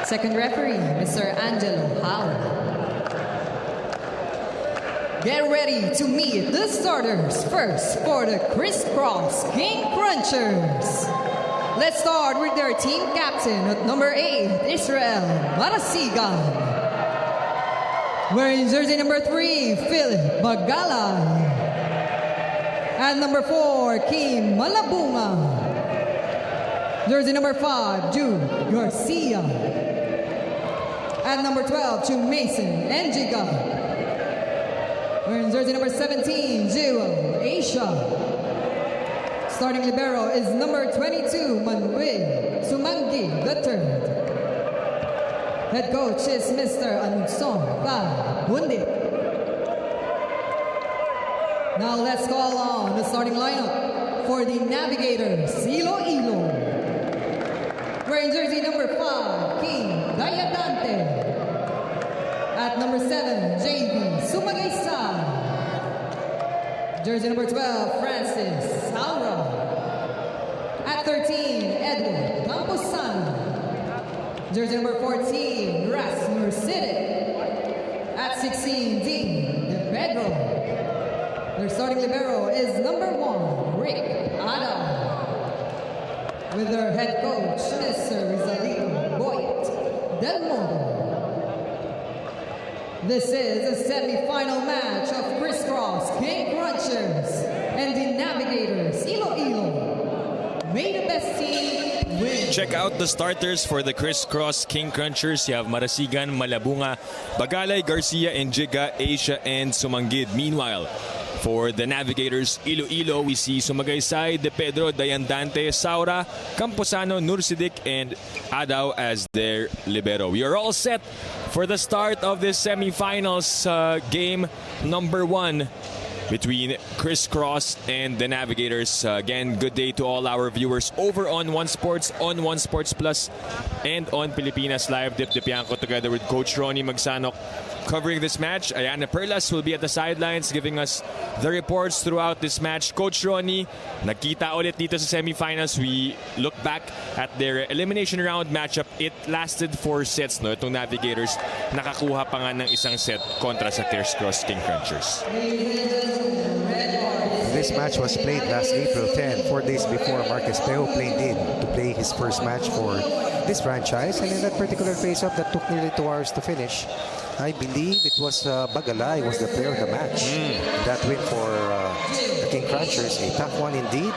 Second referee, Mr. Angelo Howard. Get ready to meet the starters. First, for the Criss Cross King Crunchers. Let's start with their team captain at number 8, Israel Marasigan. Wearing jersey number 3, Philip Magalay. At number 4, Kim Malabunga. Jersey number 5, Jude Garcia. At number 12, to Mason Enjiga. Wearing jersey number 17, Jewel Asia. Starting libero is number 22, Manuel Sumangi III. Head coach is Mr. Anson Kahundit. Now let's call on the starting lineup for the Navigators, Iloilo. Wearing jersey number 5, King Dayadante. At number 7, JV Sumagaysay. Jersey number 12, Francis Saura. At 13, Edward Camposano. Jersey number 14, Rasmus Sidic. At 16, Dean De Pedro. Their starting libero is number 1, Rick Adam. With their head coach, Mr. Rizalito Boyet Del Mondo. This is a semi-final match of Criss Cross King Crunchers and the Navigators, Iloilo. May the best team win. Check out the starters for the Criss Cross King Crunchers. You have Marasigan, Malabunga, Bagalay, Garcia, Enjiga, Asia, and Sumangid. Meanwhile, for the Navigators, Iloilo, we see Sumagaysay, De Pedro, Dayandante, Saura, Camposano, Nursidik, and Adaw as their libero. We are all set for the start of this semifinals game number 1 between Criss Cross and the Navigators. Again, good day to all our viewers over on One Sports, on One Sports Plus, and on Pilipinas Live. Dip Dipianco together with Coach Ronnie Magsanok covering this match. Ayana Perlas will be at the sidelines giving us the reports throughout this match. Coach Ronnie, nagkita ulit dito sa semifinals. We look back at their elimination round matchup. It lasted 4 sets. No? Itong Navigators nakakuha pa nga ng isang set kontra sa Criss Cross King Crunchers. This match was played last April 10, 4 days before Marquez Teo played in to play his first match for this franchise. And in that particular face-off that took nearly 2 hours to finish, I believe it was Bagalay was the player of the match. That win for the King Crunchers, a tough one indeed,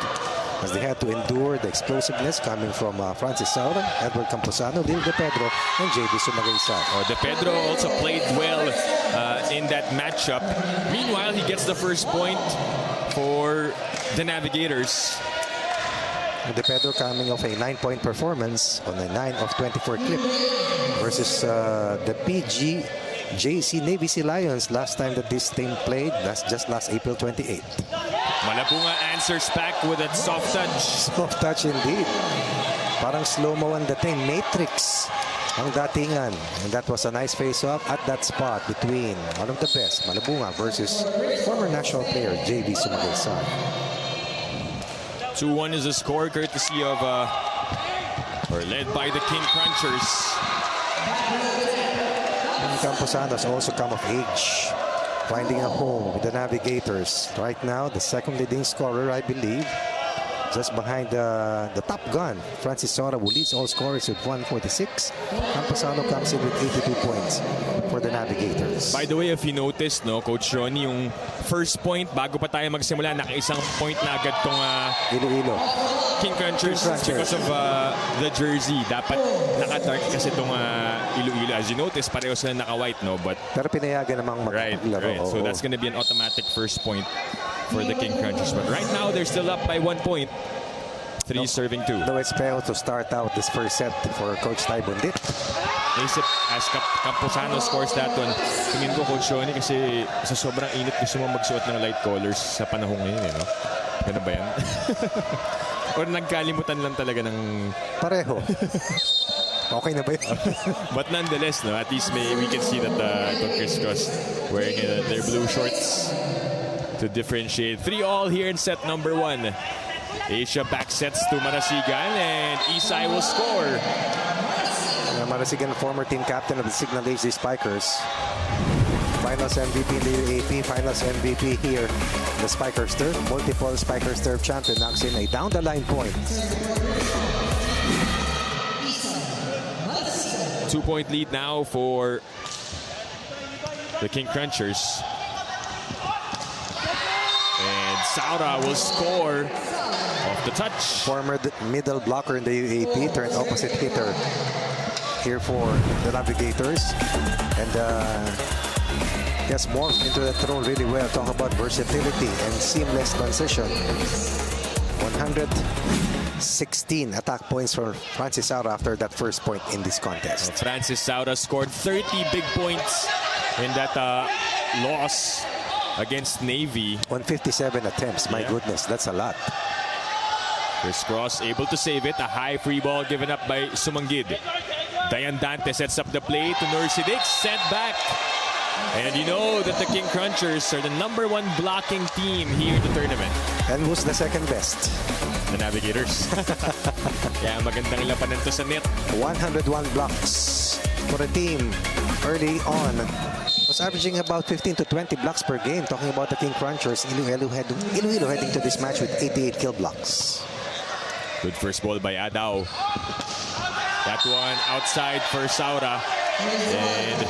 as they had to endure the explosiveness coming from Francis Saura, Edward Camposano, Lil De Pedro, and JB Sumagaysay. Oh, De Pedro also played well in that matchup. Meanwhile, he gets the first point for the Navigators. De Pedro coming off a 9-point performance on a 9 of 24 clip versus the PGJC Navy Sea Lions last time that this team played. That's just last April 28. Malabunga answers back with a soft touch. Soft touch indeed. Parang slow-mo ang dating. Matrix ang datingan. And that was a nice face-off at that spot between one of the best, Malabunga, versus former national player JV Sumagaysay. 2-1 is the score, courtesy of, or led by the King Crunchers. Camposano has also come of age, finding a home with the Navigators. Right now, the second leading scorer, I believe, just behind the top gun, Francis Saura, who leads all scorers with 146. Camposano comes in with 82 points for the Navigators. By the way, if you noticed, no, Coach Ronnie, yung first point, bago pa tayo magsimula, naka-isang point na agad tong Iloilo. King Crunchers because of the jersey. Dapat naka-dark kasi itong Iloilo. As you notice, pareho sila naka-white, no? But pero pinayagan namang magpapaglaro. Right. So that's gonna be an automatic first point for the King Crunchers. But right now, they're still up by 1 point. 3 serving 2. No, it's failed to start out this first set for Coach Ty Bundit. Naisip, as Camposano scores that one. Tingin ko, Coach Ronnie, kasi sa sobrang init gusto mo magsuot ng light colors sa panahon ngayon, eh, no? Ganun ba yan? Or nagkalimutan lang talaga ng... Pareho. Okay na ba yun? But nonetheless, no, at least we can see that Criss Cross wearing their blue shorts to differentiate. 3-all here in set number 1. Asia back sets to Marasigan and Isai will score. Marasigan, former team captain of the Signal HD Spikers. Finals MVP in the UAP, Finals MVP here. The Spikers turf, multiple Spikers turf champion, knocks in a down-the-line point. 2-point lead now for the King Crunchers. And Saura will score off the touch. Former middle blocker in the UAP turned opposite hitter here for the Navigators. And he has morphed into that role really well. Talk about versatility and seamless transition. 116 attack points for Francis Saura after that first point in this contest. Francis Saura scored 30 big points in that loss against Navy. 157 attempts, my goodness, that's a lot. Criss Cross able to save it. A high free ball given up by Sumanggid. Dayan Dante sets up the play to Nursidik, sent back. And you know that the King Crunchers are the #1 blocking team here in the tournament. And who's the second best? The Navigators. Kaya magandang labanan to sa net. 101 blocks for a team early on. Was averaging about 15 to 20 blocks per game. Talking about the King Crunchers, Iloilo heading to this match with 88 kill blocks. Good first ball by Adao. That one outside for Saura. And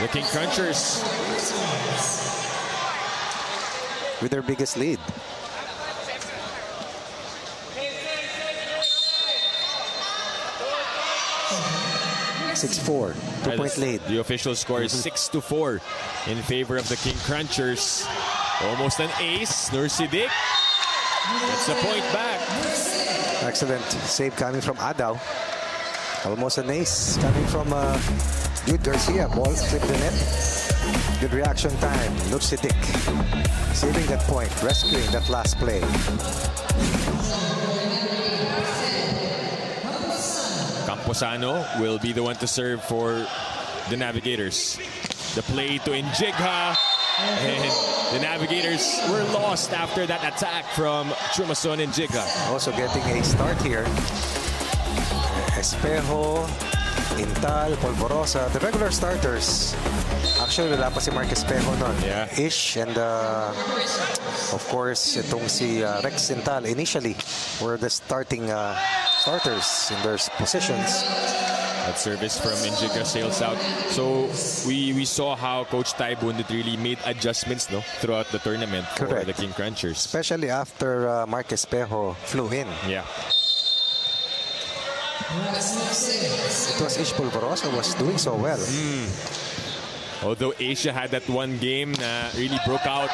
the King Crunchers with their biggest lead. (6-4), 2-point lead. The official score is 6-4 in favor of the King Crunchers. Almost an ace. Nursidik gets a point back. Excellent save coming from Adao. Almost an ace coming from Jude Garcia. Ball clipped the net. Good reaction time. Nursidik saving that point, rescuing that last play. Camposano will be the one to serve for the Navigators. The play to Injigha. And the Navigators were lost after that attack from Chumason Injigha. Also getting a start here. Espejo, Intal, Polvorosa, the regular starters. Actually, wala pa si Mark Espejo nun. Yeah. Ish and of course, itong si Rex Intal initially were the starting starters in their positions. That service from Injigha sails out. So we saw how Coach Tai Bundit really made adjustments throughout the tournament for Correct. the King Crunchers. Especially after Mark Espejo flew in. Yeah. It was Ish Polvorosa was doing so well. Although Asia had that one game na really broke out.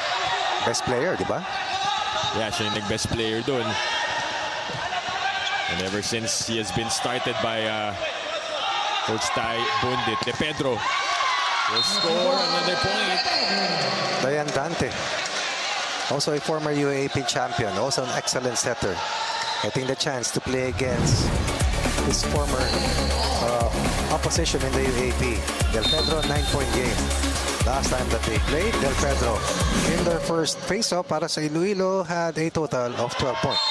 Best player, di ba? Yeah, siya yung nag-best player dun. And ever since he has been started by Coach Tai Bundit, De Pedro will score another point. Dayan Dante, also a former UAAP champion, also an excellent setter. Getting the chance to play against his former opposition in the UAP. Del Pedro, 9-point game. Last time that they played, Del Pedro in their first face-off para sa Iloilo had a total of 12 points.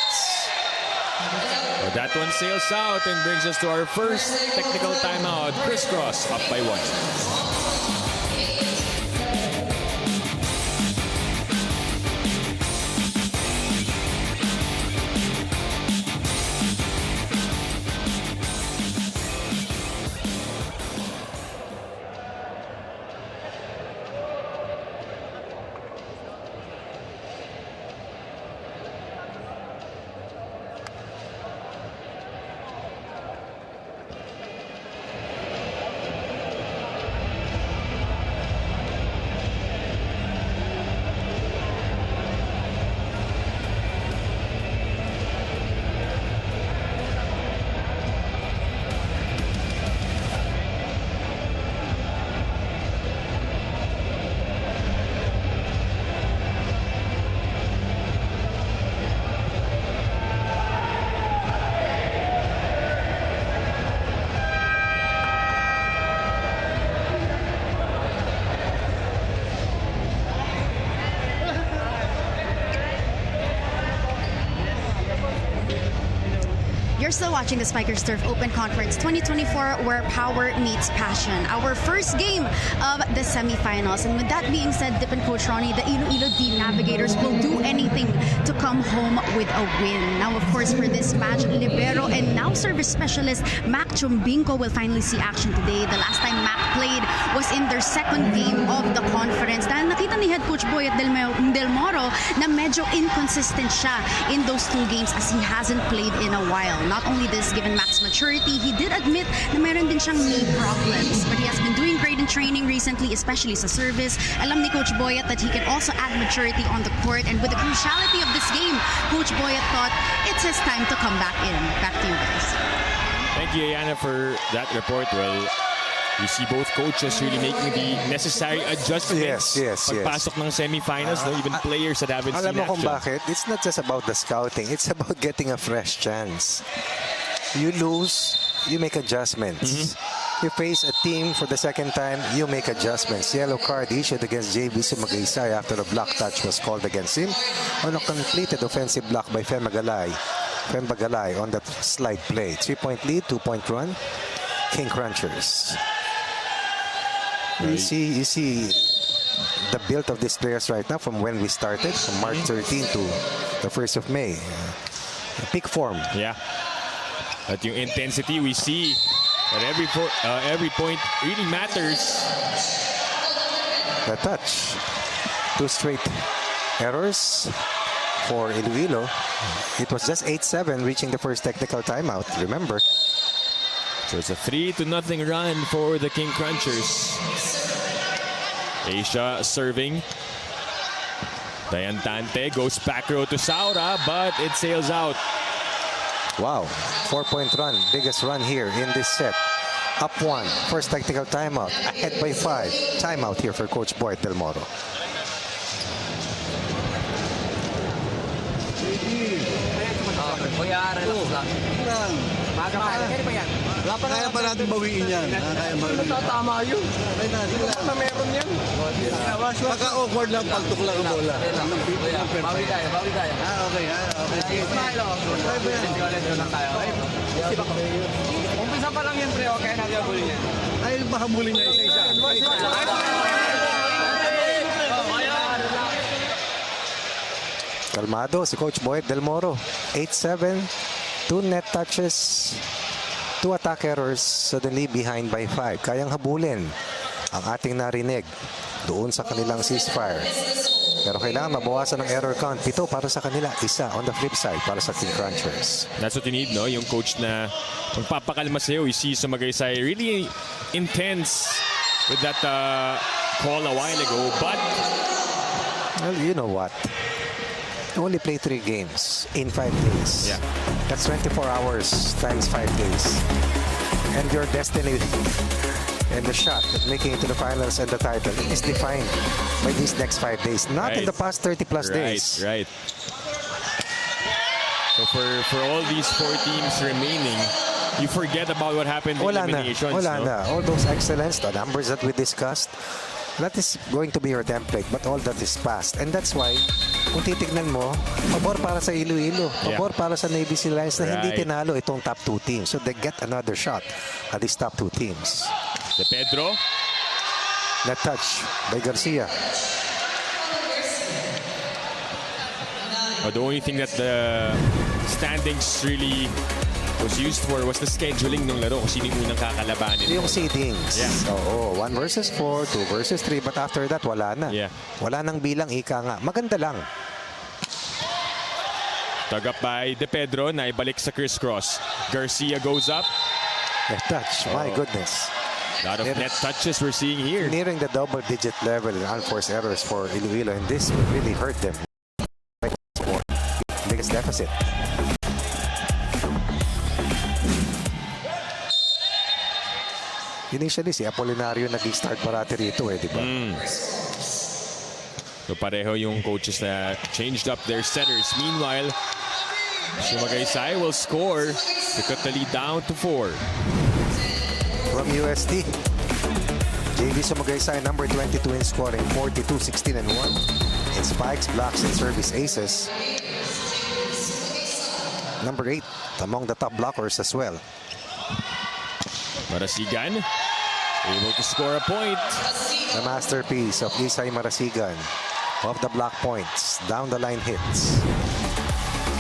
Well, that one sails out and brings us to our first technical timeout. Criss Cross up by 1. You're still watching the Spikers Turf Open Conference 2024, where power meets passion. Our first game of the semifinals. And with that being said, Dip and Coach Ronnie, the Iloilo D Navigators will do anything to come home with a win. Now, of course, for this match, libero and now service specialist Mac Chumbinko will finally see action today. The last time Mac played was in their second game of the conference. Dahil nakita ni head coach Boyet Del Moro na medyo inconsistent siya in those two games as he hasn't played in a while. Not only this, given Mac's maturity, he did admit na meron din siyang knee problems. But he has been doing great in training recently, especially sa service. Alam ni Coach Boyet that he can also add maturity on the court. And with the cruciality of this game, Coach Boyet thought it's his time to come back in. Back to you guys. Thank you, Ayana, for that report. Well, you see both coaches really making the necessary adjustments. Yes. Pagpasok ng semifinals, no? Even players that haven't Alam seen mo kung action. bakit? It's not just about the scouting. It's about getting a fresh chance. You lose, you make adjustments. You face a team for the second time, you make adjustments. Yellow card issued against JB Sumagaysay after a block touch was called against him on a completed offensive block by Fem Bagalay on that slide play. 3-point lead, 2-point run. King Crunchers. You see the build of these players right now from when we started, from March 13 to the 1st of May. Peak form. Yeah. At yung intensity we see at every point really matters. The touch. 2 straight errors for Iloilo. It was just 8-7 reaching the first technical timeout. Remember. So it's a 3-0 run for the King Crunchers. Asia serving. Dayantante goes back row to Saura, but it sails out. Wow, 4-point run, biggest run here in this set. Up 1, first technical timeout, ahead by 5. Timeout here for Coach Boyet Del Moro. Kaya pa natin bawiin yan. Tama yun. Na meron yan. Pagka awkward lang, pagtuk lang ang bola. Bawi tayo. Okay. Umpisa pa lang yan, pre. Okay, natin habulin yan. Ay, mahabulin niya isa-isa. Kalmado si Coach Boyet Del Moro. 8-7, 2 net touches, 2 attack errors, suddenly behind by 5. Kayang habulin ang ating narinig doon sa kanilang ceasefire. Pero kailangan mabawasan ng error count. 7 para sa kanila, 1 on the flip side para sa King Crunchers. That's what you need, no? Yung coach na magpapakalma sa'yo. You see Sumagaysay really intense with that call a while ago. But, well, you know what? You only play 3 games in 5 days. Yeah. That's 24 hours times 5 days. And your destiny and the shot at making it to the finals and the title is defined by these next 5 days, not in the past 30 plus days. Right. So for all these 4 teams remaining, you forget about what happened in eliminations. Wala na. All those excellence, the numbers that we discussed, that is going to be your template, but all that is past. And that's why, kung titignan mo, pabor para sa Iloilo, pabor para sa Navy Sea Lions na hindi tinalo itong top 2 teams. So they get another shot at these top 2 teams. De Pedro. That touch by Garcia. The only thing that the standings really was used for was the scheduling ng laro kung sino yung unang kakalabanin. Yung seedings. Yeah. Oo, 1 versus 4, 2 versus 3, but after that, wala na. Yeah. Wala nang bilang, ika nga. Maganda lang. Tug up by De Pedro, na ibalik sa Criss Cross. Garcia goes up. That touch, my goodness. A lot of net touches we're seeing here. Nearing the double-digit level in unforced errors for Iloilo, and this will really hurt them. Biggest deficit. Initially, si Apolinario nag-start parati rito di ba? So pareho yung coaches na changed up their setters. Meanwhile, Sumagaysay will score to cut the lead down to 4. From UST, JV Sumagaysay, number 22 in scoring, 42, 16, and 1. In spikes, blocks, and service aces. number 8 among the top blockers as well. Marasigan able to score a point. The masterpiece of Isay Marasigan of the block points, down the line hits.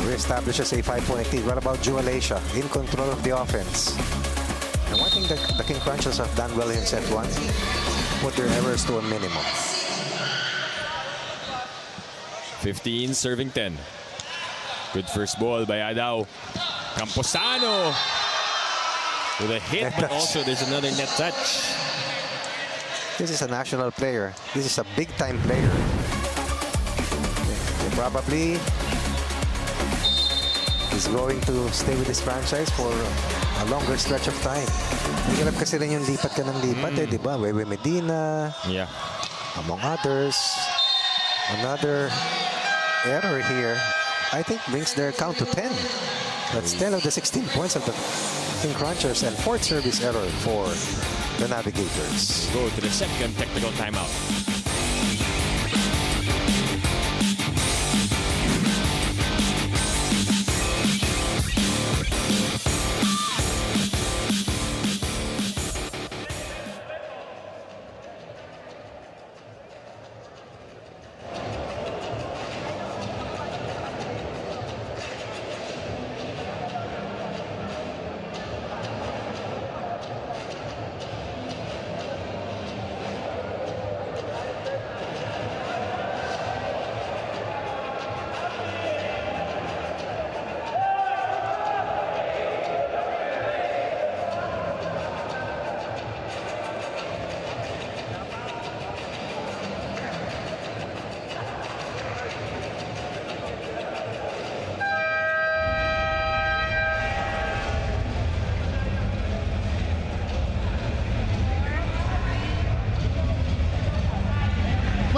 Reestablishes a 5-point lead. What about Jewel Asia in control of the offense? And one thing that the King Crunchers have done well in set 1, put their errors to a minimum. 15 serving 10. Good first ball by Adao. Camposano with a hit, but also there's another net touch. This is a national player. This is a big-time player. They probably is going to stay with this franchise for a longer stretch of time. Hirap kasi rin yung lipat ka ng lipat di ba? Wewe Medina, Yeah. among others. Another error here, I think, brings their count to 10. That's 10 of the 16 points of the King Crunchers and 4th service error for the Navigators. Go to the second technical timeout.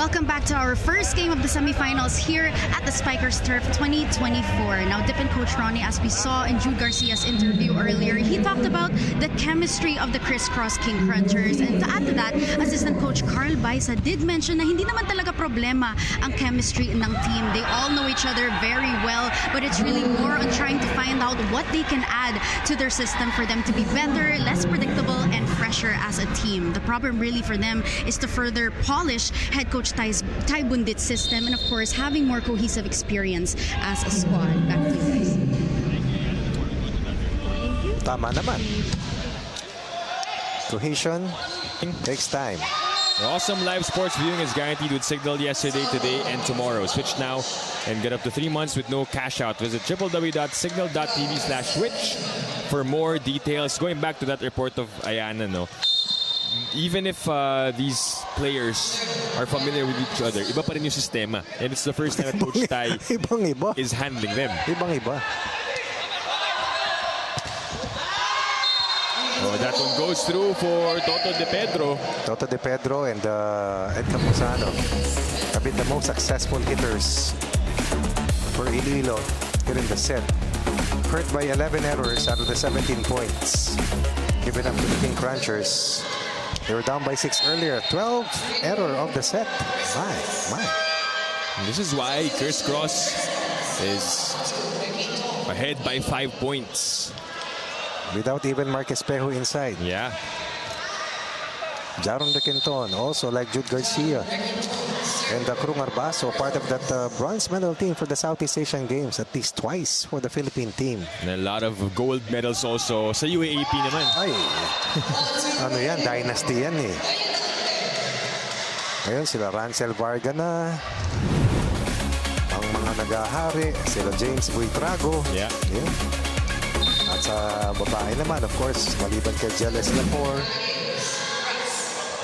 Welcome back to our first game of the semifinals here at the Spikers Turf 2024. Now, Dip and Coach Ronnie, as we saw in Jude Garcia's interview earlier, he talked about the chemistry of the Criss Cross King Crunchers. And to add to that, Assistant Coach Carl Baisa did mention na hindi naman talaga problema ang chemistry ng team. They all know each other very well, but it's really more on trying to find out what they can add to their system for them to be better, less predictable, and fresher as a team. The problem really for them is to further polish head coach Ty Bundit's system, and of course having more cohesive experience as a squad. Back to you guys. Tama naman. Cohesion takes time. Awesome live sports viewing is guaranteed with Signal yesterday, today, and tomorrow. Switch now and get up to 3 months with no cash out. Visit www.signal.tv/switch for more details. Going back to that report of Ayana, no? Even if these players are familiar with each other, iba pa rin yung sistema. And it's the first time that Coach Ty Ibang-iba. is handling them. Ibang-iba. Oh, that one goes through for Toto De Pedro. Toto De Pedro and Camposano have been the most successful hitters for Iloilo here in the set. Hurt by 11 errors out of the 17 points given up to the King Crunchers. They were down by 6 earlier. 12 error of the set. My. And this is why Criss Cross is ahead by 5 points. Without even Marquez Pejo inside. Yeah. Jaron De Quinton, also like Jude Garcia. And Krung Arbaso, part of that bronze medal team for the Southeast Asian Games, at least twice for the Philippine team. And a lot of gold medals also sa UAAP naman. Ay, ano yan, dynasty yan eh. Ngayon sila Rancel Varga na. Ang mga nagahari, sila James Buitrago. Yeah. At sa babae naman, of course, maliban kay Jeles Lapor,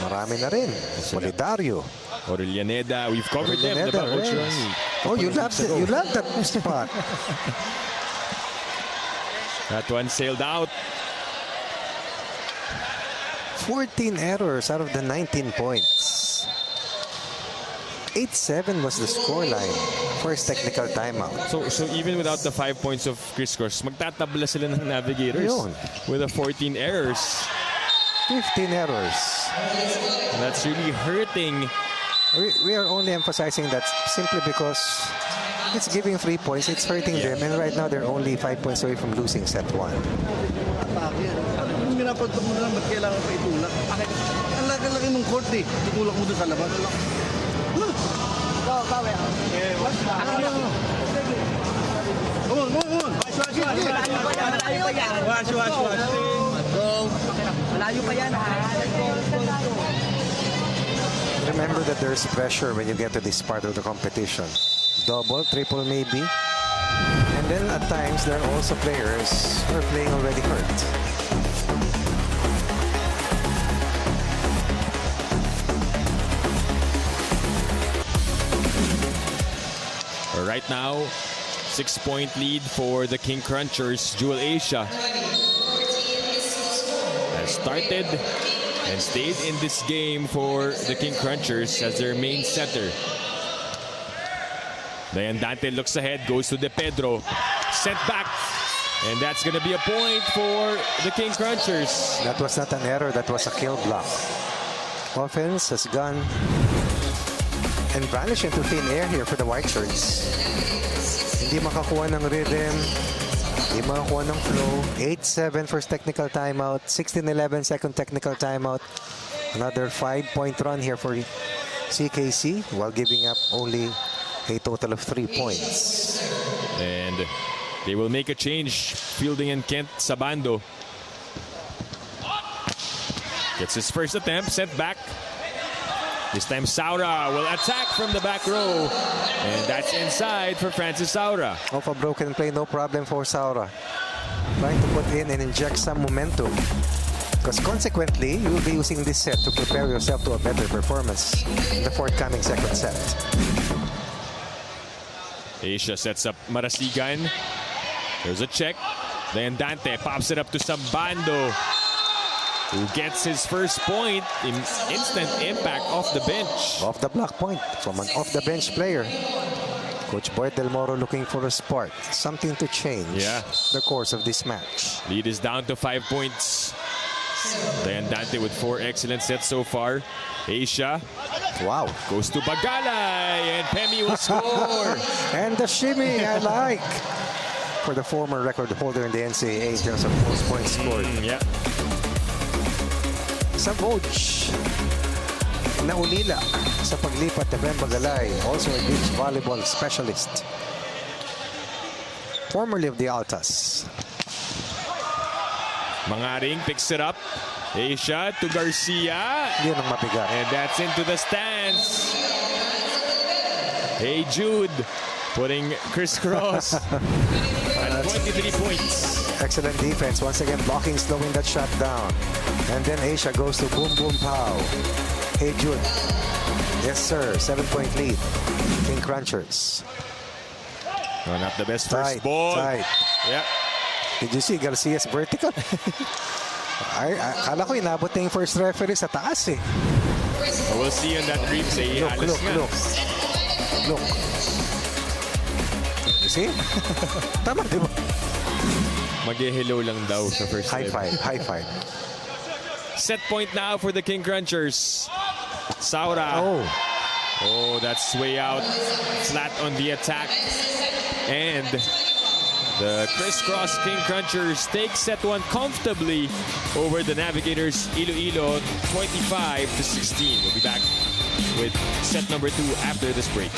marami na rin. Solidario. Aurelianeda, we've covered them. Aurelianeda, Diba, Coach yes. Ronnie? Oh, you love that spot. That one sailed out. 14 errors out of the 19 points. 8-7 was the scoreline. First technical timeout. So even without the 5 points of Criss Cross, magtatabla sila ng Navigators Yun. with the 14 errors. 15 errors. And that's really hurting. We are only emphasizing that simply because it's giving 3 points. It's hurting them. And right now, they're only 5 points away from losing set 1. Kung minapantok mo na, ba't kailangan pa itulak? Ang laki-laki mong court eh. Itulak mo doon sa labas. Come on, come on. Malayo pa yan. Remember that there's pressure when you get to this part of the competition. Double, triple maybe. And then at times, there are also players who are playing already hurt. Right now, 6-point lead for the King Crunchers. Jewel Asia has started and stayed in this game for the King Crunchers as their main setter. Then Dante looks ahead, goes to De Pedro, sent back, and that's going to be a point for the King Crunchers. That was not an error, that was a kill block. Offense has gone and vanished into thin air here for the white shirts. Hindi makakuha ng rhythm, hindi makakuha ng flow. 8-7 first technical timeout, 16-11 second technical timeout. Another 5-point run here for CKC while giving up only a total of 3 points. And they will make a change. Fielding and Kent Sabando gets his first attempt, sent back. This time Saura will attack from the back row. And that's inside for Francis Saura. Off a broken play, no problem for Saura. Trying to put in and inject some momentum. Because consequently, you will be using this set to prepare yourself to a better performance in the forthcoming second set. Asia sets up Marasigan. There's a check. Then Dante pops it up to Sabando, who gets his first point in instant impact off the bench. Off the block point from an off-the-bench player. Coach Boyd Del Moro looking for a spark. Something to change the course of this match. Lead is down to 5 points. Then Dante with 4 excellent sets so far. Asia. Wow. Goes to Bagalay, and Pemi will score. And the shimmy, I like. For the former record holder in the NCAA in terms of most points scored. Yeah. Sa Voj, naulila sa paglipat ni Ben Bagalay, also a beach volleyball specialist. Formerly of the Altas. Mangaring picks it up. Asia to Garcia. Yun ang mabigat. And that's into the stands. Hey Jude putting Criss Cross at 23 points. Excellent defense. Once again, blocking, slowing that shot down. And then Asia goes to Boom Boom Pow. Hey Jude. Yes, sir. 7-point lead. King Crunchers. No, not the best first Tight, ball. tight. Yeah. Did you see Garcia's vertical? Akala ko inabot na yung first referee sa taas eh. We'll see on that replay. Look. You see? Tama, di ba? Mag-hello lang daw sa first High level. five, high five. Set point now for the King Crunchers. Saura. Oh, that's way out. Flat on the attack. And the Criss Cross King Crunchers take set 1 comfortably over the Navigators Iloilo 25-16. We'll be back with set number 2 after this break.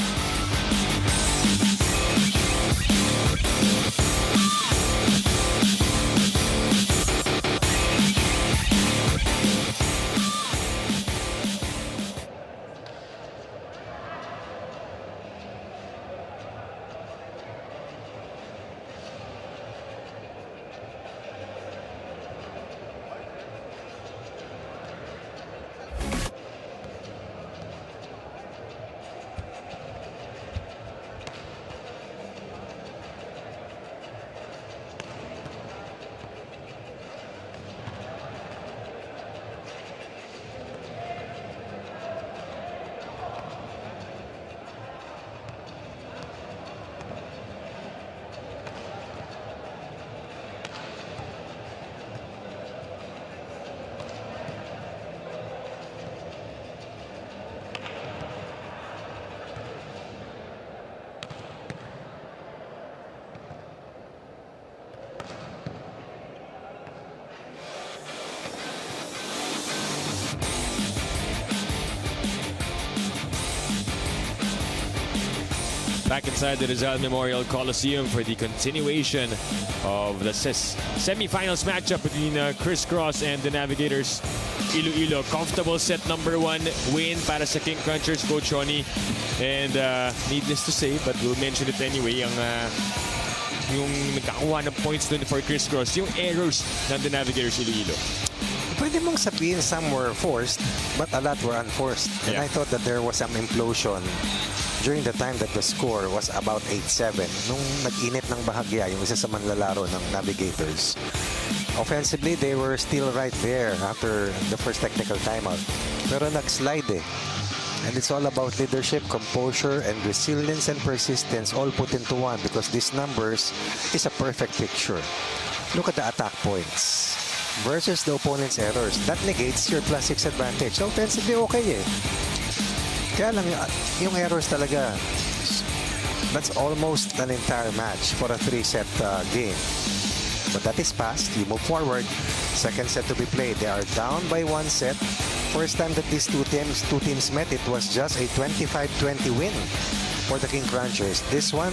back inside the Rizal Memorial Coliseum for the continuation of the semifinals matchup between Criss Cross and the Navigators Iloilo. Comfortable set number 1 win para sa King Crunchers, Coach Ronnie. And needless to say, but we'll mention it anyway, yung nagkakuha ng points dun for Criss Cross, yung errors ng the Navigators Iloilo. Pwede mong sabihin some were forced, but a lot were unforced. And Yeah. I thought that there was some implosion during the time that the score was about 8-7. Nung nag-init ng bahagya, yung isa sa manlalaro ng Navigators. Offensively, they were still right there after the first technical timeout. Pero nag-slide eh. And it's all about leadership, composure, and resilience and persistence all put into one, because these numbers is a perfect picture. Look at the attack points versus the opponent's errors. That negates your +6 advantage. So offensively, okay eh. Kaya lang, yung errors talaga, that's almost an entire match for a 3-set game. But that is past. You move forward. Second set to be played. They are down by 1 set. First time that these two teams met, it was just a 25-20 win for the King Crunchers. This one,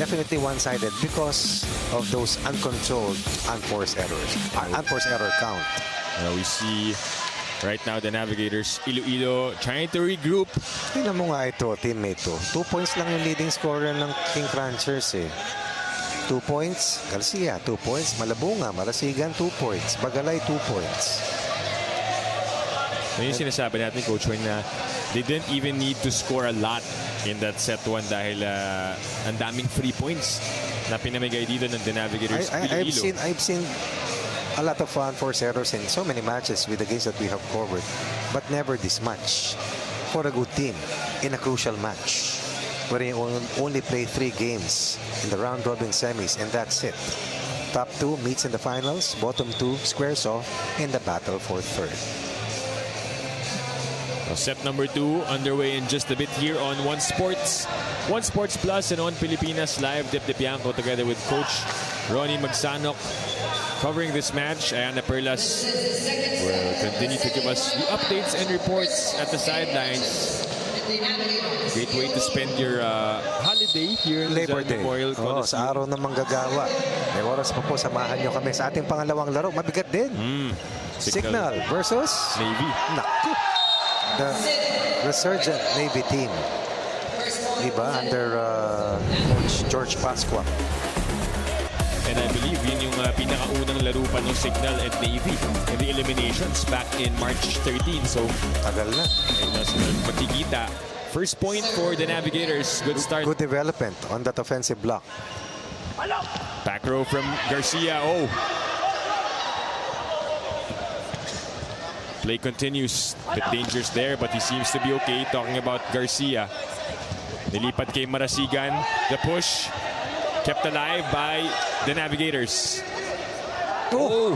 definitely one-sided because of those uncontrolled, unforced errors. Unforced error count. We see right now the Navigators Iloilo trying to regroup. Tingnan mo nga ito, teammate to. 2 points lang yung leading scorer ng King Crunchers eh. 2 points, Garcia. 2 points, Malabunga. Marasigan, 2 points. Bagalay, 2 points. Yung sinasabi natin, Coach Wing, na they didn't even need to score a lot in that set 1 dahil ang daming free points na pinamigay dito ng the Navigators Iloilo. I've seen a lot of unforced errors in so many matches with the games that we have covered, but never this much for a good team in a crucial match where you only play 3 games in the round-robin semis, and that's it. Top 2 meets in the finals, bottom 2 squares off in the battle for 3rd. Set number 2 underway in just a bit here on One Sports Plus and on Pilipinas Live. Dip Bianco together with Coach Ronnie Magsanok covering this match. Ayana Perlas will continue to give us the updates and reports at the sidelines. Great way to spend your holiday here in Labor the Day. Memorial Coliseum. Sa araw ng manggagawa. May oras pa po, samahan nyo kami sa ating pangalawang laro. Mabigat din. Signal versus Navy. Naku. The resurgent Navy team. Diba? Under Coach George Pasqua. And I believe yun yung pinakaunang laro pa ng Signal and Navy in the eliminations back in March 13. So, Tagal na. magkikita. First point for the Navigators. Good start. Good development on that offensive block. Back row from Garcia. Oh. Play continues. The danger's there, but he seems to be okay. Talking about Garcia. Nilipat kay Marasigan. The push kept alive by the Navigators. Oh!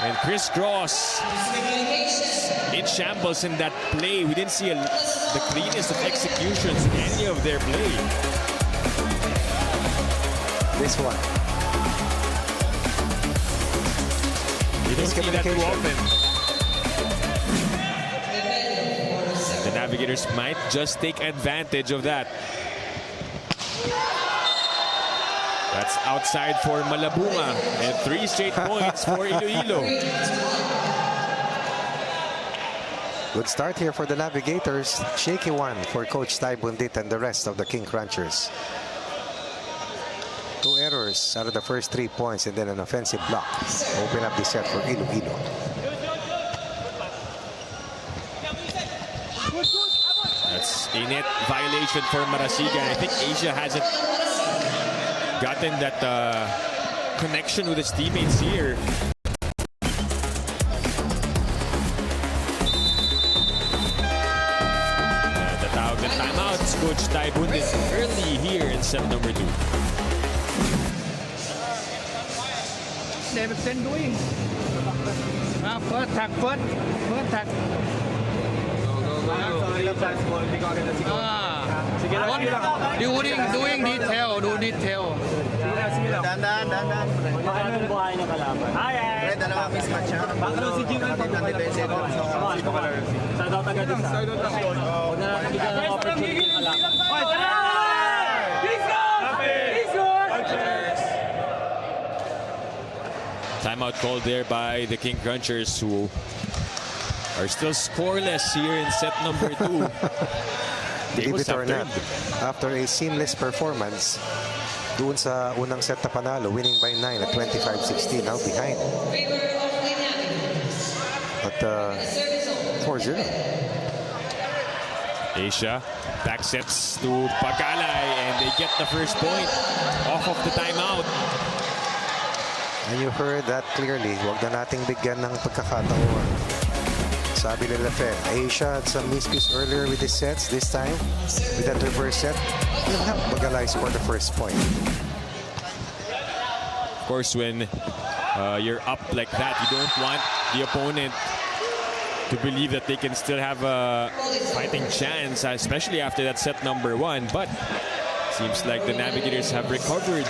And Criss Cross in shambles in that play. We didn't see the cleanest of executions in any of their play. This one. You don't see that too often. The Navigators might just take advantage of that. That's outside for Malabunga, and 3 straight points for Iloilo. Good start here for the Navigators. Shaky one for Coach Ty Bundit and the rest of the King Crunchers. 2 errors out of the first 3 points, and then an offensive block. Open up the set for Iloilo. That's a net violation for Marasigan. I think Asia hasn't gotten that connection with his teammates here. Tatawag ng timeouts, Coach Ty Bundit early here in set number 2. David Sen doing. First tag. Doing detail, do detail. Dandan. Anong buhay ng kalaban? Dalawa mismatch siya. Bakit si Jim ang defensive? Sa daw taga dito. Huwag na natin bigyan ng opportunity ng kalaban. Timeout called there by the King Crunchers, who are still scoreless here in set number 2. Believe it or not, after a seamless performance doon sa unang set na panalo, winning by 9 at 25-16, now behind. But 4-0. Asia back sets to Pagalay, and they get the first point off of the timeout. And you heard that clearly. Huwag na nating bigyan ng pagkakataon. Sabi nila Fed, Asia had some miscues earlier with his sets. This time, with that reverse set, he'll have Pagalay score the first point. Of course, when you're up like that, you don't want the opponent to believe that they can still have a fighting chance, especially after that set number 1. But seems like the Navigators have recovered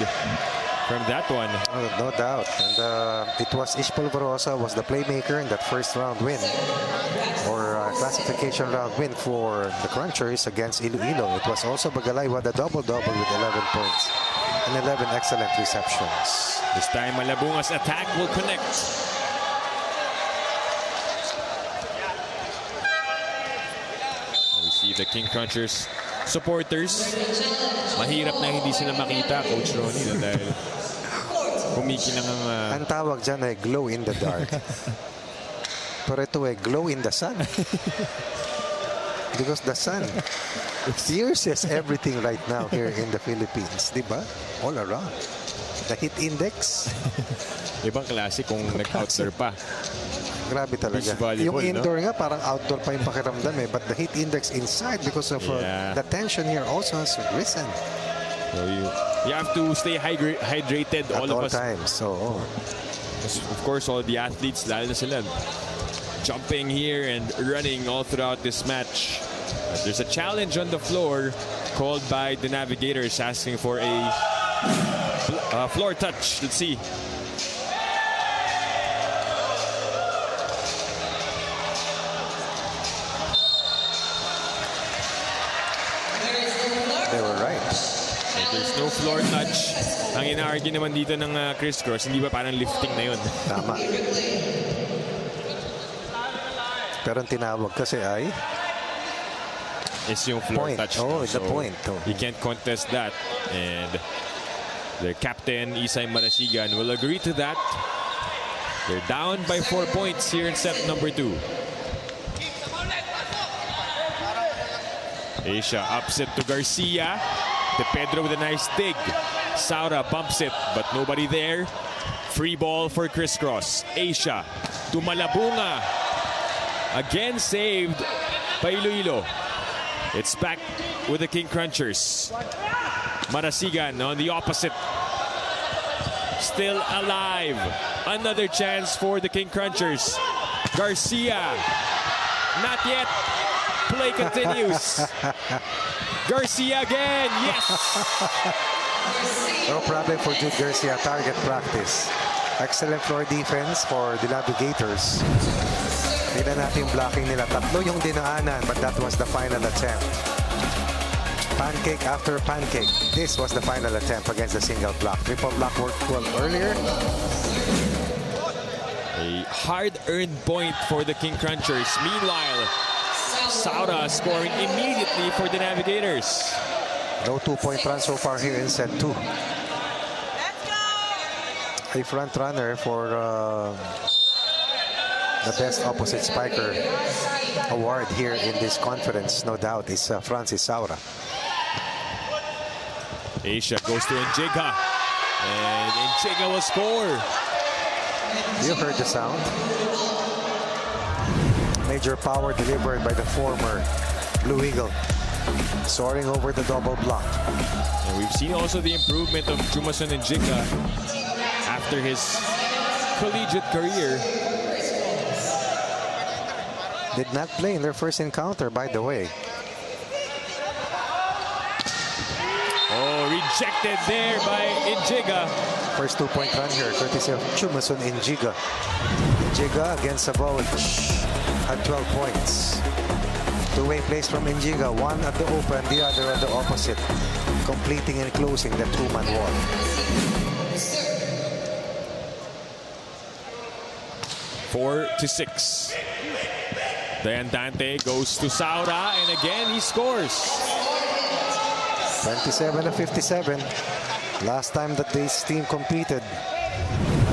from that one. Oh, no doubt. And it was Ishpolvorosa was the playmaker in that first round win, or classification round win for the Crunchers against Iloilo. It was also Pagalay who had a double-double with 11 points and 11 excellent receptions. This time, Malabunga's attack will connect. We see the King Crunchers supporters. Mahirap na hindi sila makita, Coach Ronnie, dahil kumikinang ang... Ang tawag dyan ay glow in the dark. Pero ito ay glow in the sun. Because the sun pierces everything right now here in the Philippines. Diba? All around. The heat index. Ibang klase kung nag-outdoor pa. Grabe talaga. Yung indoor nga parang outdoor pa yung pakiramdam eh. But the heat index inside because of the tension here also has risen. So you have to stay hydrated at all of us. Times. So, of course, all the athletes, lalo na sila, jumping here and running all throughout this match. But there's a challenge on the floor called by the Navigators, asking for a floor touch. Let's see. they were right. There's no floor touch. Ang ina-argue naman dito ng Criss Cross, hindi ba parang lifting na yun? Tama. Pero ang tinawag kasi ay is yung floor point. touch. Oh, it's so a point. Oh. You can't contest that. And the captain, Isay Marasigan, will agree to that. They're down by 4 points here in set number 2. Asia upset to Garcia. De Pedro with a nice dig. Saura bumps it, but nobody there. Free ball for Criss Cross. Asia to Malabunga. Again saved by Iloilo. It's back with the King Crunchers. Marasigan on the opposite. Still alive. Another chance for the King Crunchers. Garcia. Not yet. Play continues. Garcia again. Yes. No problem for Jude Garcia. Target practice. Excellent floor defense for the Navigators. Tignan natin yung blocking nila. Tatlo yung dinaanan, but that was the final attempt. Pancake after pancake. This was the final attempt against the single block. Triple block worked well earlier. A hard-earned point for the King Crunchers. Meanwhile, Saura scoring immediately for the Navigators. No 2-point run so far here in set 2. A front runner for the best opposite spiker award here in this conference, no doubt, is Francis Saura. Asia goes to Njiga, and Njiga will score. You heard the sound. Major power delivered by the former Blue Eagle, soaring over the double block. And we've seen also the improvement of Jumason Njiga after his collegiate career. Did not play in their first encounter, by the way. Oh, rejected there by Njiga. First 2-point run here, courtesy of Jumason Njiga. Njiga against Savage had 12 points. Two-way plays from Njiga, one at the open, the other at the opposite, completing and closing the two-man wall. 4-6. Then Dante goes to Saura, and again he scores. 27-57. Last time that this team competed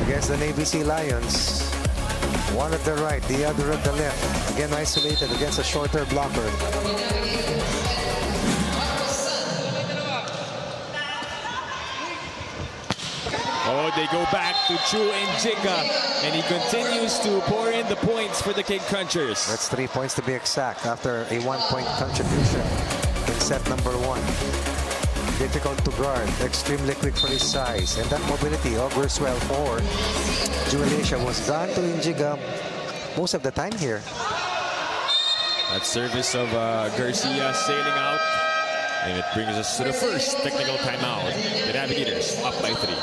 against the Navy Sea Lions. One at the right, the other at the left. Again isolated against a shorter blocker. Oh, they go back to Chu and Jiga, and he continues to pour in the points for the King Crunchers. That's 3 points to be exact after a 1-point contribution in set number 1. Difficult to guard, extremely quick for his size, and that mobility augurs well for Juelisha. Was gone to Injiga most of the time here. That service of Garcia sailing out, and it brings us to the first technical timeout. The Navigators up by 3.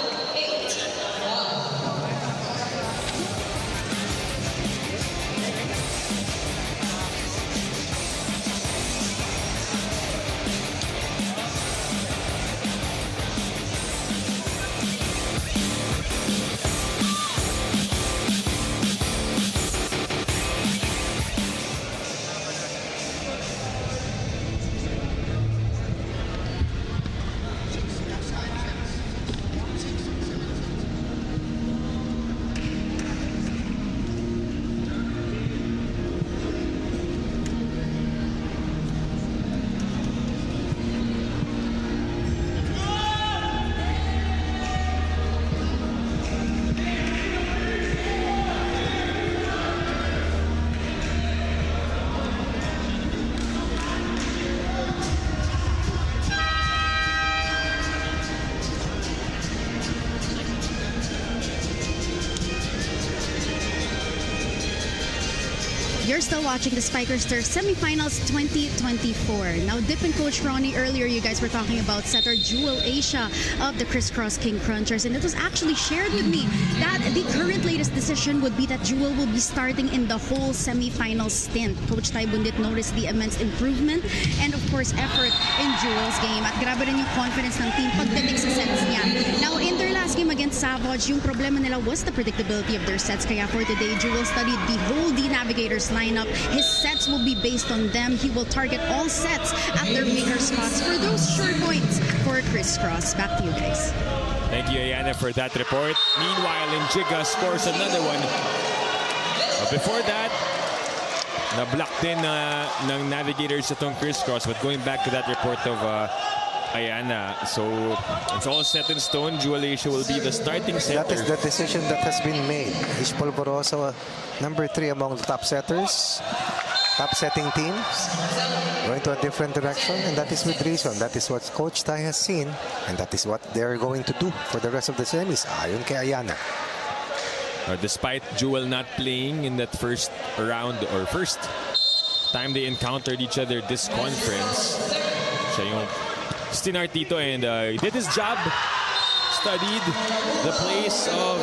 You're still watching the Spikers Turf Semifinals 2024. Now, Dip and Coach Ronnie, earlier you guys were talking about setter Jewel Asia of the Criss Cross King Crunchers, and it was actually shared with me that the current latest decision would be that Jewel will be starting in the whole semifinal stint. Coach Tai Bundit noticed the immense improvement and of course effort in Jewel's game, at grabe rin yung confidence ng team pagdating sa sets niya. Now, in their last game against Savage, yung problema nila was the predictability of their sets, kaya for today, Jewel studied the whole D Navigators lineup. His sets will be based on them. He will target all sets at their weaker spots for those short points for Criss Cross. Back to you guys. Thank you, Ayana, for that report. Meanwhile, Injiga scores another one. Before that, na-block din ng Navigators itong Criss Cross. But going back to that report of Ayana, so it's all set in stone. Jewel Asia will be the starting setter. That is the decision that has been made. Ish Polvorosa, number 3 among the top setters, top setting teams, going to a different direction, and that is with reason. That is what Coach Tai has seen, and that is what they're going to do for the rest of the semis. Ayon kay Ayana. Despite Jewel not playing in that first round or first time they encountered each other this conference, siya yung stinart dito, and he did his job, studied the place of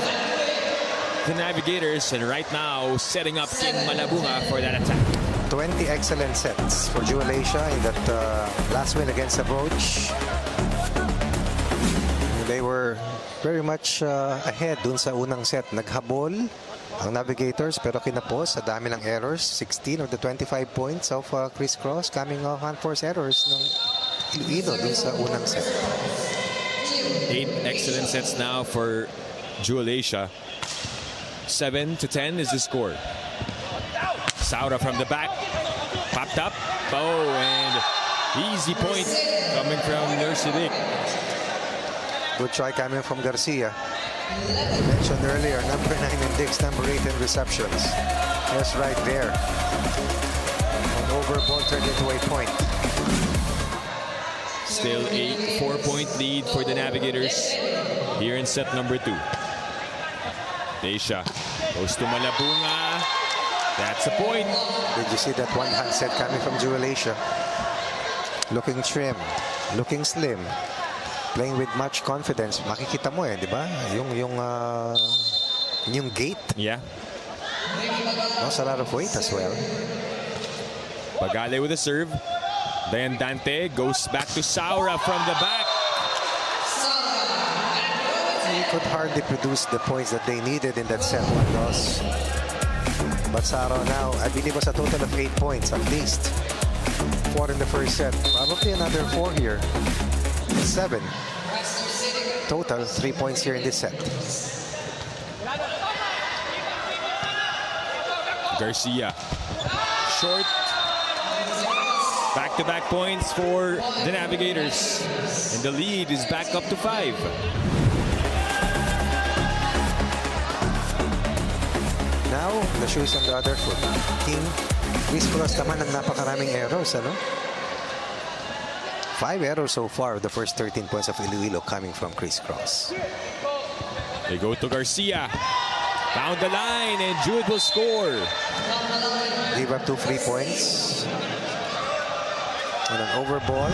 the Navigators, and right now setting up King Malabunga for that attack. 20 excellent sets for Jewel Asia in that last win against Savage. They were very much ahead dun sa unang set. Naghabol ang Navigators pero kinapos sa dami ng errors. 16 of the 25 points of Criss Cross coming off unforced errors ng Iloilo dun sa unang set. 8 excellent sets now for Jewel Asia. 7-10 is the score. Saura from the back, popped up. Oh, and easy point coming from Nursidik. Good try coming from Garcia. Mentioned earlier, number 9 in Dix, number 8 in receptions. Just right there. An over ball turned into a point. Still a 4-point lead for the Navigators here in set number 2. Asia goes to Malabunga. That's a point. Did you see that one-hand set coming from Jewel Asia? Looking trim, looking slim, playing with much confidence. Makikita mo di ba? Yung gait. Yeah. Lost a lot of weight as well. Bagale with a serve. Then Dante goes back to Saura from the back. He could hardly produce the points that they needed in that set one loss. But Saro now, I believe, was a total of 8 points at least. 4 in the first set. Probably another 4 here. 7. Total 3 points here in this set. Garcia. Short. Back-to-back points for the Navigators. And the lead is back up to 5. Now, the shoes on the other foot. Criss Cross naman ang napakaraming errors, ano? 5 errors so far. The first 13 points of Iloilo coming from Criss Cross. They go to Garcia. Down the line, and Jude will score. Give up 2 free points. And an overball.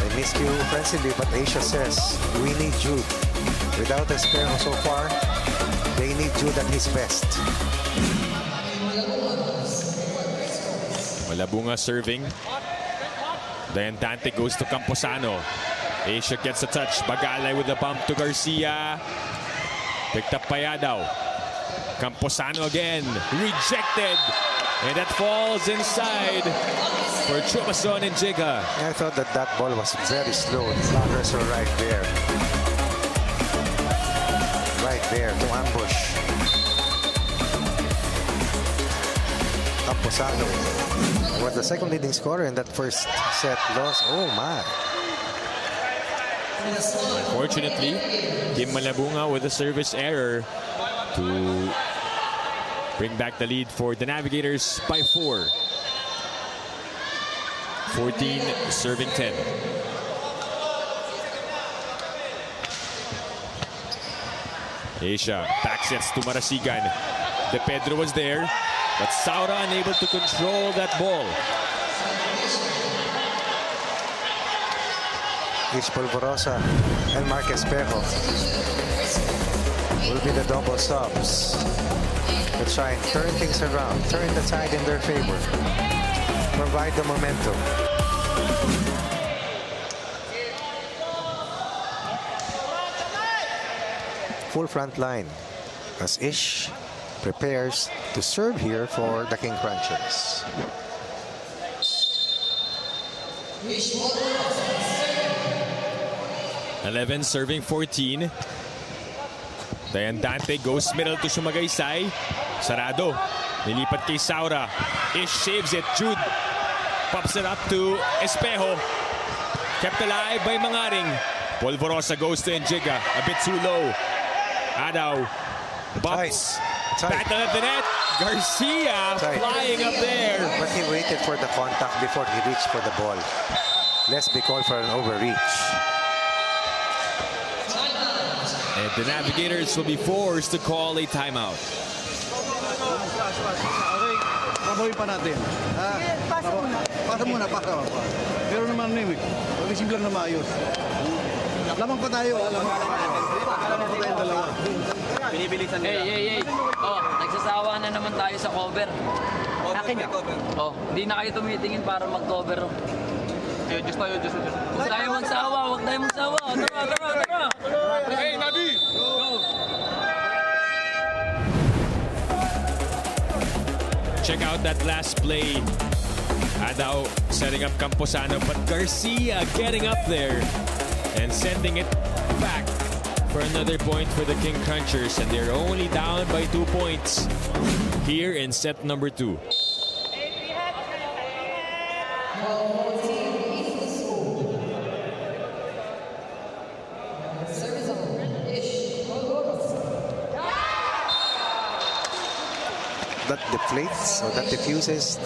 They miscue offensively, but Asia says, we need Jude. Without Espejo so far, they need Jude at his best. Malabunga serving. Dante goes to Camposano. Asia gets a touch. Bagalay with a bump to Garcia. Picked up Payadaw. Camposano again. Rejected. And that falls inside for Chumason and Jiga. I thought that ball was very slow. The blockers were right there. Right there to ambush. Camposano was the second leading scorer in that first set loss. Oh my. Unfortunately, Kim Malabunga with a service error to bring back the lead for the Navigators by 4. 14 serving 10. Asia back sets to Marasigan. De Pedro was there, but Saura unable to control that ball. Ish Polvorosa and Mark Espejo will be the double subs to try and turn things around, turn the tide in their favor, provide the momentum. Full front line as Ish prepares to serve here for the King Crunchers. 11 serving 14. Dante goes middle to Sumagaysay. Sarado. Nilipat kay Saura. Ish saves it. Jude pops it up to Espejo. Kept alive by Mangaring. Polvorosa goes to Enjiga. A bit too low. Adaw. Bumps. Battle at the net. Garcia flying up there. But he waited for the contact before he reached for the ball. Let's be called for an overreach. And the Navigators will be forced to call a timeout. Babawin pa natin. Pasa muna, pasa. Pero naman name, pag-isip lang na maayos. Lamang pa tayo. Lamang pa tayo dalawa. Binibilisan nila. Hey. Oh, nagsasawa na naman tayo sa cover. Akin ka? Oh, hindi na kayo tumitingin para mag-cover. Diyos tayo. Huwag tayo magsawa. Tara. Hey, Nabi! Go! Check out that last play. Adaw setting up Camposano, but Garcia getting up there and sending it back for another point for the King Crunchers, and they're only down by 2 points here in set number 2. That deflates, or that diffuses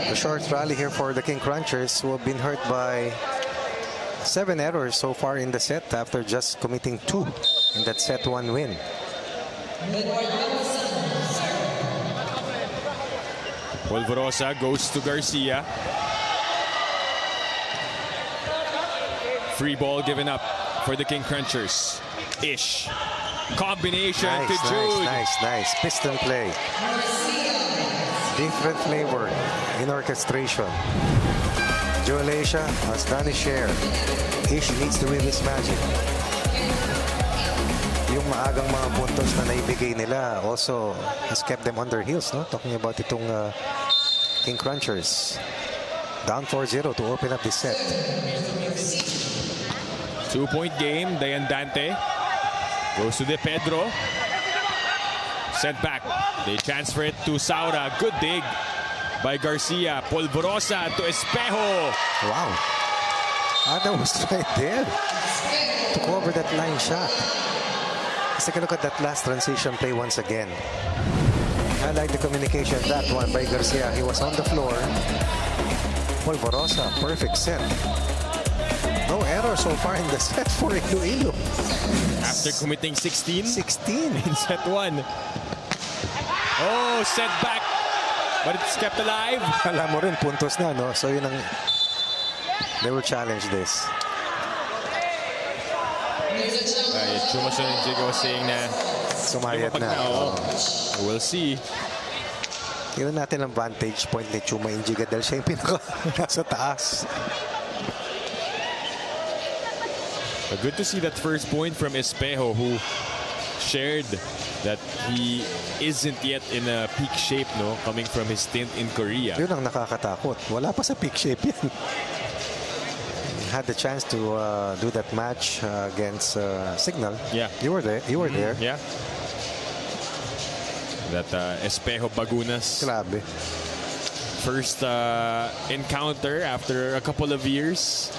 the short rally here for the King Crunchers, who have been hurt by 7 errors so far in the set after just committing 2 in that set 1 win. Polvorosa goes to Garcia. Free ball given up for the King Crunchers. Ish. Combination to Jude. Nice. Piston play. Different flavor in orchestration. Joel Asia has done his share. Ish needs to win his magic. Yung maagang mga puntos na naibigay nila also has kept them on their heels, no? Talking about itong King Crunchers. Down 4-0 to open up this set. 2-point game. Dayan Dante goes to De Pedro. Sent back. They transfer it to Saura. Good dig by Garcia. Polvorosa to Espejo. Wow. Ada was right there to cover that line shot. Let's take a look at that last transition play once again. I like the communication. That one by Garcia. He was on the floor. Polvorosa, perfect set. No error so far in the set for Iloilo. After committing 16 16. in set 1. Oh, set back. But it's kept alive. Alam mo rin, puntos na, no? So yun ang... They will challenge this. Chumason and Jigo was saying na Sumayat na. we'll see. Tingnan natin ang vantage point ni Chuma Injiga dahil siya yung pinaka nasa taas. But good to see that first point from Espejo, who shared that he isn't yet in a peak shape, no, coming from his stint in Korea. Yun ang nakakatakot. Wala pa sa peak shape yan. Had the chance to do that match against Signal. Yeah. You were there. You were there. Yeah. That Espejo Bagunas. Grabe. First encounter after a couple of years.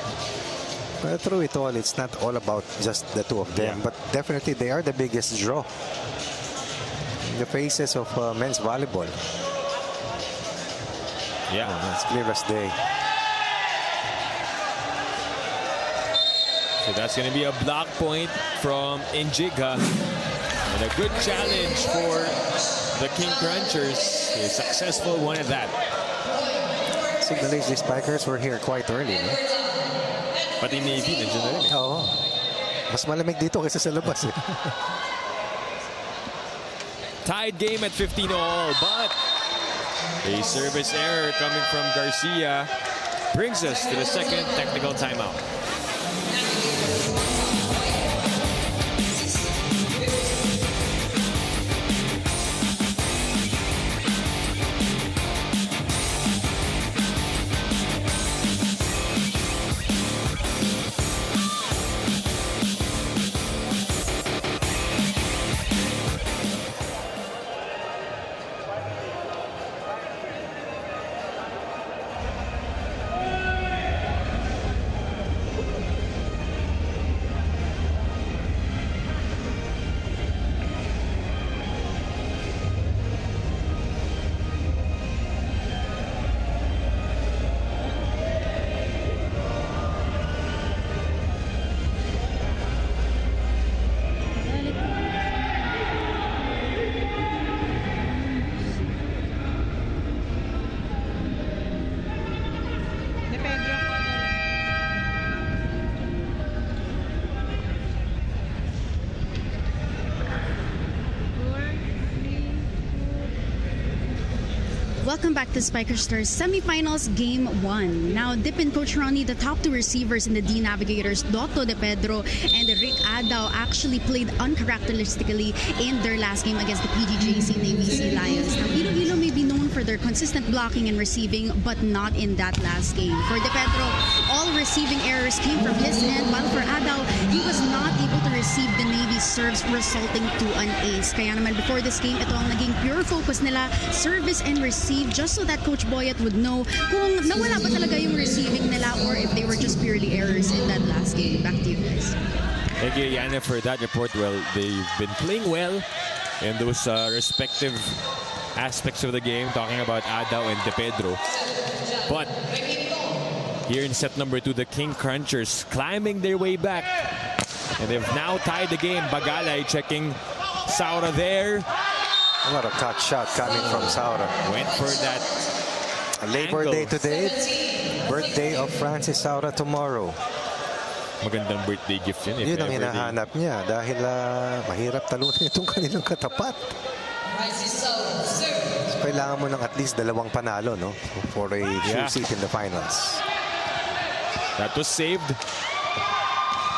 But through it all, it's not all about just the two of them. Yeah. But definitely they are the biggest draw in the faces of men's volleyball. Yeah. It's clear as day. So that's going to be a block point from Injiga. And a good challenge for the King Crunchers. A successful one at that. Signal HD Spikers were here quite early, no? Pati Navy, nandiyan na rin. Oo. Mas malamig dito kaysa sa labas. Tied game at 15 all, but a service error coming from Garcia brings us to the second technical timeout. Welcome back to Spiker Stars Semifinals Game 1. Now, Dip and Coach Ronnie, the top two receivers in the D Navigators, Dotto De Pedro and Rick Adao, actually played uncharacteristically in their last game against the PGJC Navy Sea Lions. Now, Iloilo may be known for their consistent blocking and receiving, but not in that last game. For De Pedro, all receiving errors came from his end, while for Adao, he was not able to receive the Navy's serves, resulting to an ace. Kaya naman before this game, ito ang naging pure focus nila, service and receive, just so that Coach Boyet would know kung nawala ba talaga yung receiving nila or if they were just purely errors in that last game. Back to you guys. Thank you, Yana, for that report. Well, they've been playing well in those respective aspects of the game, talking about Adao and De Pedro. But here in set number 2, the King Crunchers climbing their way back. And they've now tied the game. Bagalay checking Saura there. What a cut shot coming from Saura. Went for that Labor angle. Day today. Birthday of Francis Saura tomorrow. Magandang birthday gift yun. Yun ang hinahanap niya dahil mahirap talunin itong kanilang katapat. So, kailangan mo ng at least 2 panalo, no? For a true seat in the finals. That was saved.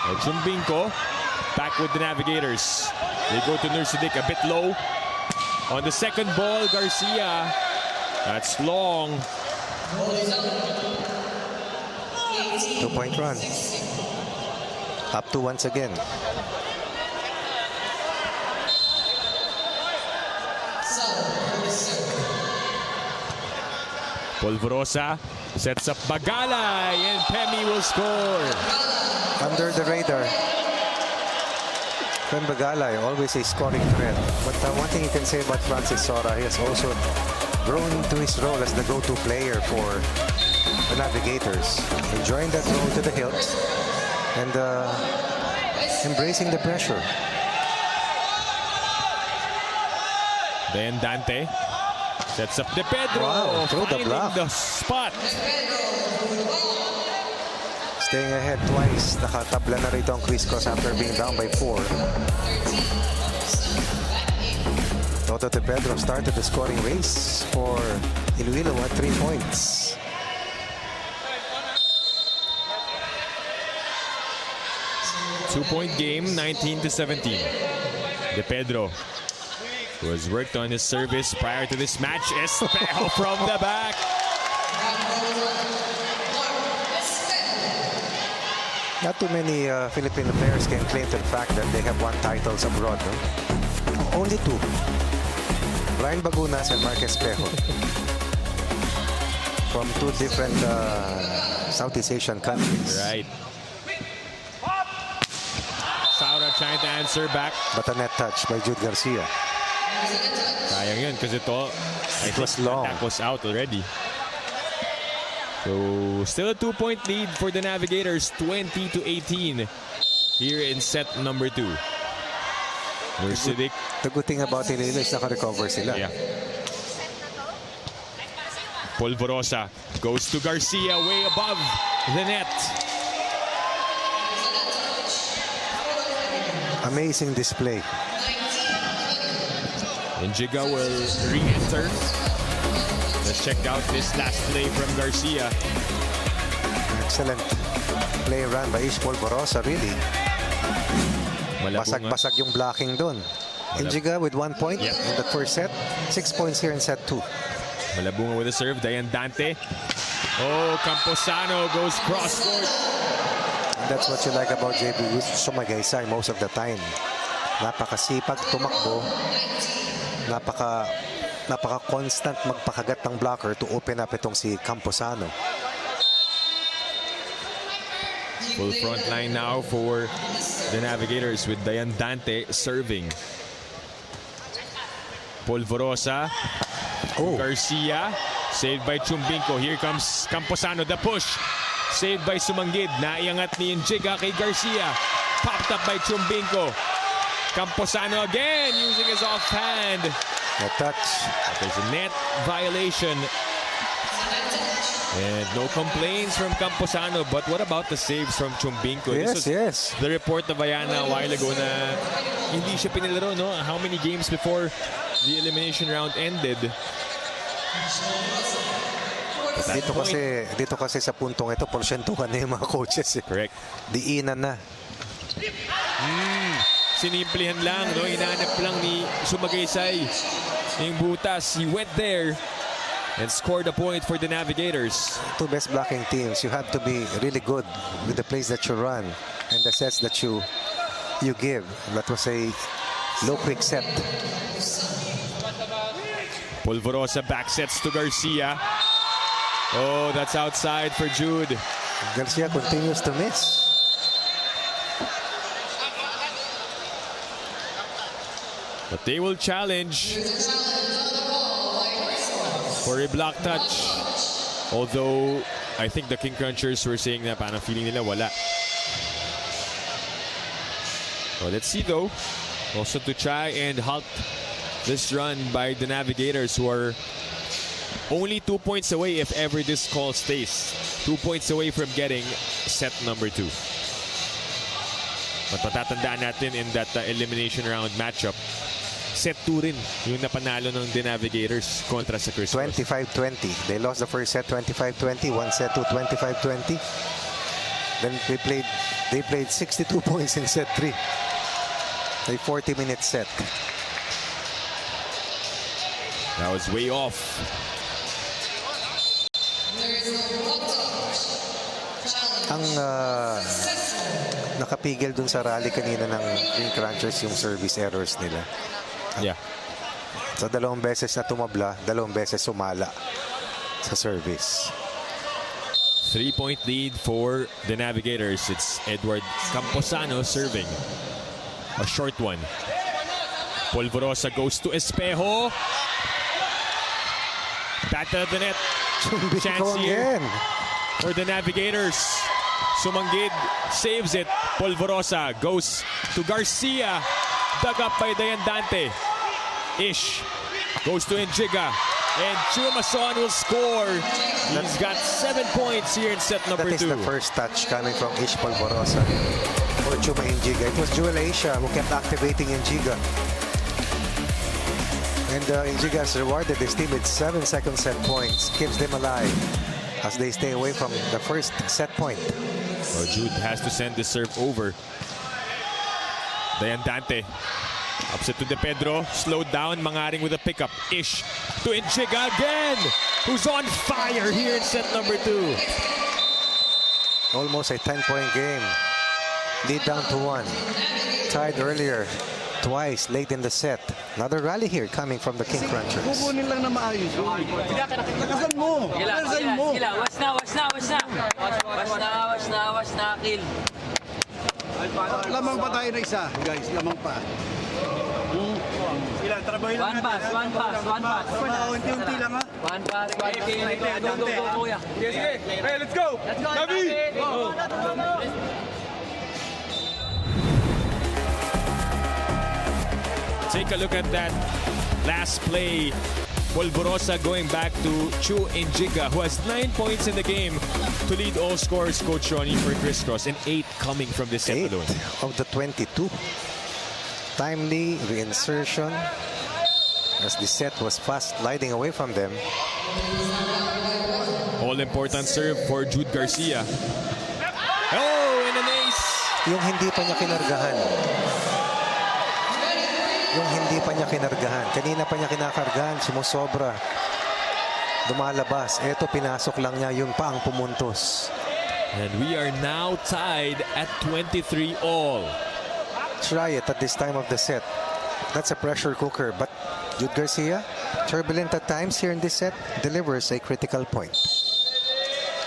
Edson Binko back with the Navigators. They go to Nursidik a bit low. On the second ball, Garcia. That's long. 2-point run. Up to once again. Polvorosa sets up Bagalay and Pemi will score. Under the radar. Fen Bagalay, always a scoring threat. But one thing you can say about Francis Sora, he has also grown into his role as the go-to player for the Navigators. Enjoying that role to the hilt and embracing the pressure. Then Dante sets up De Pedro. Wow, through the finding block. the spot. Staying ahead twice. Nakatabla na rito ang Criss Cross after being down by 4. Toto De Pedro started the scoring race for Iloilo at 3 points. Two-point game, 19-17. De Pedro, who has worked on his service prior to this match. Espejo from the back. Not too many Filipino players can claim to the fact that they have won titles abroad. No? Only 2. Brian Bagunas and Mark Espejo. From 2 different Southeast Asian countries. Right. Saura trying to answer back. But a net touch by Jude Garcia. Sayang yun kasi It was long. That was out already. So still a 2-point lead for the Navigators, 20-18 here in set number 2. Nursidik. The good thing about Iloilo is naka-recover sila. Yeah. Polvorosa goes to Garcia way above the net. Amazing display. And Jiga will re-enter. Let's check out this last play from Garcia. Excellent play run by Ish Polvorosa, really. Basag-basag yung blocking doon. Injiga with 1 point in the first set. 6 points here in set 2. Malabunga with a serve. Dayan Dante. Oh, Camposano goes cross-court. That's what you like about JB. Sumagaysay most of the time. Napakasipag tumakbo. Napaka-constant magpakagat ng blocker to open up itong si Camposano. Full front line now for the Navigators with Dayan Dante serving. Polvorosa. Oh. Garcia. Saved by Chumbinko. Here comes Camposano. The push. Saved by Sumanggid. Naiangat ni Injiga kay Garcia. Popped up by Chumbinko. Camposano again using his offhand. A touch. There's a net violation. And no complaints from Camposano. But what about the saves from Chumbinko? Yes. The report of Ayana a while ago na hindi siya pinalaro, no? How many games before the elimination round ended? Dito kasi sa puntong ito, porsyentuhan na yung mga coaches. Correct. Diinan na. Sinimplihan lang, no? Inanap lang ni Sumagaysay yung butas. He went there and scored a point for the Navigators. 2 best blocking teams. You have to be really good with the plays that you run and the sets that you give. That was a low quick set. Polvorosa back sets to Garcia. Oh, that's outside for Jude. Garcia continues to miss. But they will challenge for a block touch. Although, I think the King Crunchers were saying na parang feeling nila wala. Well, let's see though. Also to try and halt this run by the Navigators, who are only 2 points away if ever this call stays. 2 points away from getting set number 2. But patatandaan natin in that elimination round matchup, set 2 rin yung napanalo ng The Navigators kontra sa Criss Cross. 25-20. They lost the first set 25-20. One set to 25-20. Then they played 62 points in set 3. A 40-minute set. That was way off. Ang nakapigil dun sa rally kanina ng King Crunchers yung service errors nila. Yeah. Sa 2 beses na tumabla, 2 beses sumala sa service. 3-point lead for the Navigators. It's Edward Camposano serving. A short one. Polvorosa goes to Espejo. Back to the net. Chance here for the Navigators. Sumanggid saves it. Polvorosa goes to Garcia. Dug up by Dayandante. Ish goes to Enjiga. And Chumason will score. He's got 7 points here in set number 2. That is the first touch coming from Ish Polvorosa for Chuma Enjiga. It was Jewel Asia who kept activating Enjiga. And Enjiga has rewarded his team with 7 second set points. Keeps them alive as they stay away from the first set point. Well, Jude has to send the serve over. Dayandante. Upset to De Pedro. Slowed down. Mangaring with a pickup. Ish to Enjiga again. Who's on fire here in set number 2. Almost a 10-point game. Lead down to 1. Tied earlier. Twice late in the set. Another rally here coming from the King Crunchers. Kukunin lang na maayos. Lakasan mo. Lakasan mo. Was na, kill. Lamang pa tayo na isa, guys. Lamang pa. One pass. Unti-unti lang ha. One pass, go, kuya. Hey, let's go. Gabi! Take a look at that last play. Polvorosa going back to Chu Enjiga, who has 9 points in the game to lead all scorers, Coach Ronnie, for Criss Cross, and 8 coming from this set 8 alone. of the 22. Timely reinsertion as the set was fast sliding away from them. All-important serve for Jude Garcia. Oh, and an ace! Yung hindi pa niya kinargahan. Kanina pa niya kinakargahan, sumusobra. Lumalabas. Eto, pinasok lang niya. Yun pa ang pumuntos. And we are now tied at 23 all. Try it at this time of the set. That's a pressure cooker. But Jude Garcia, turbulent at times here in this set, delivers a critical point.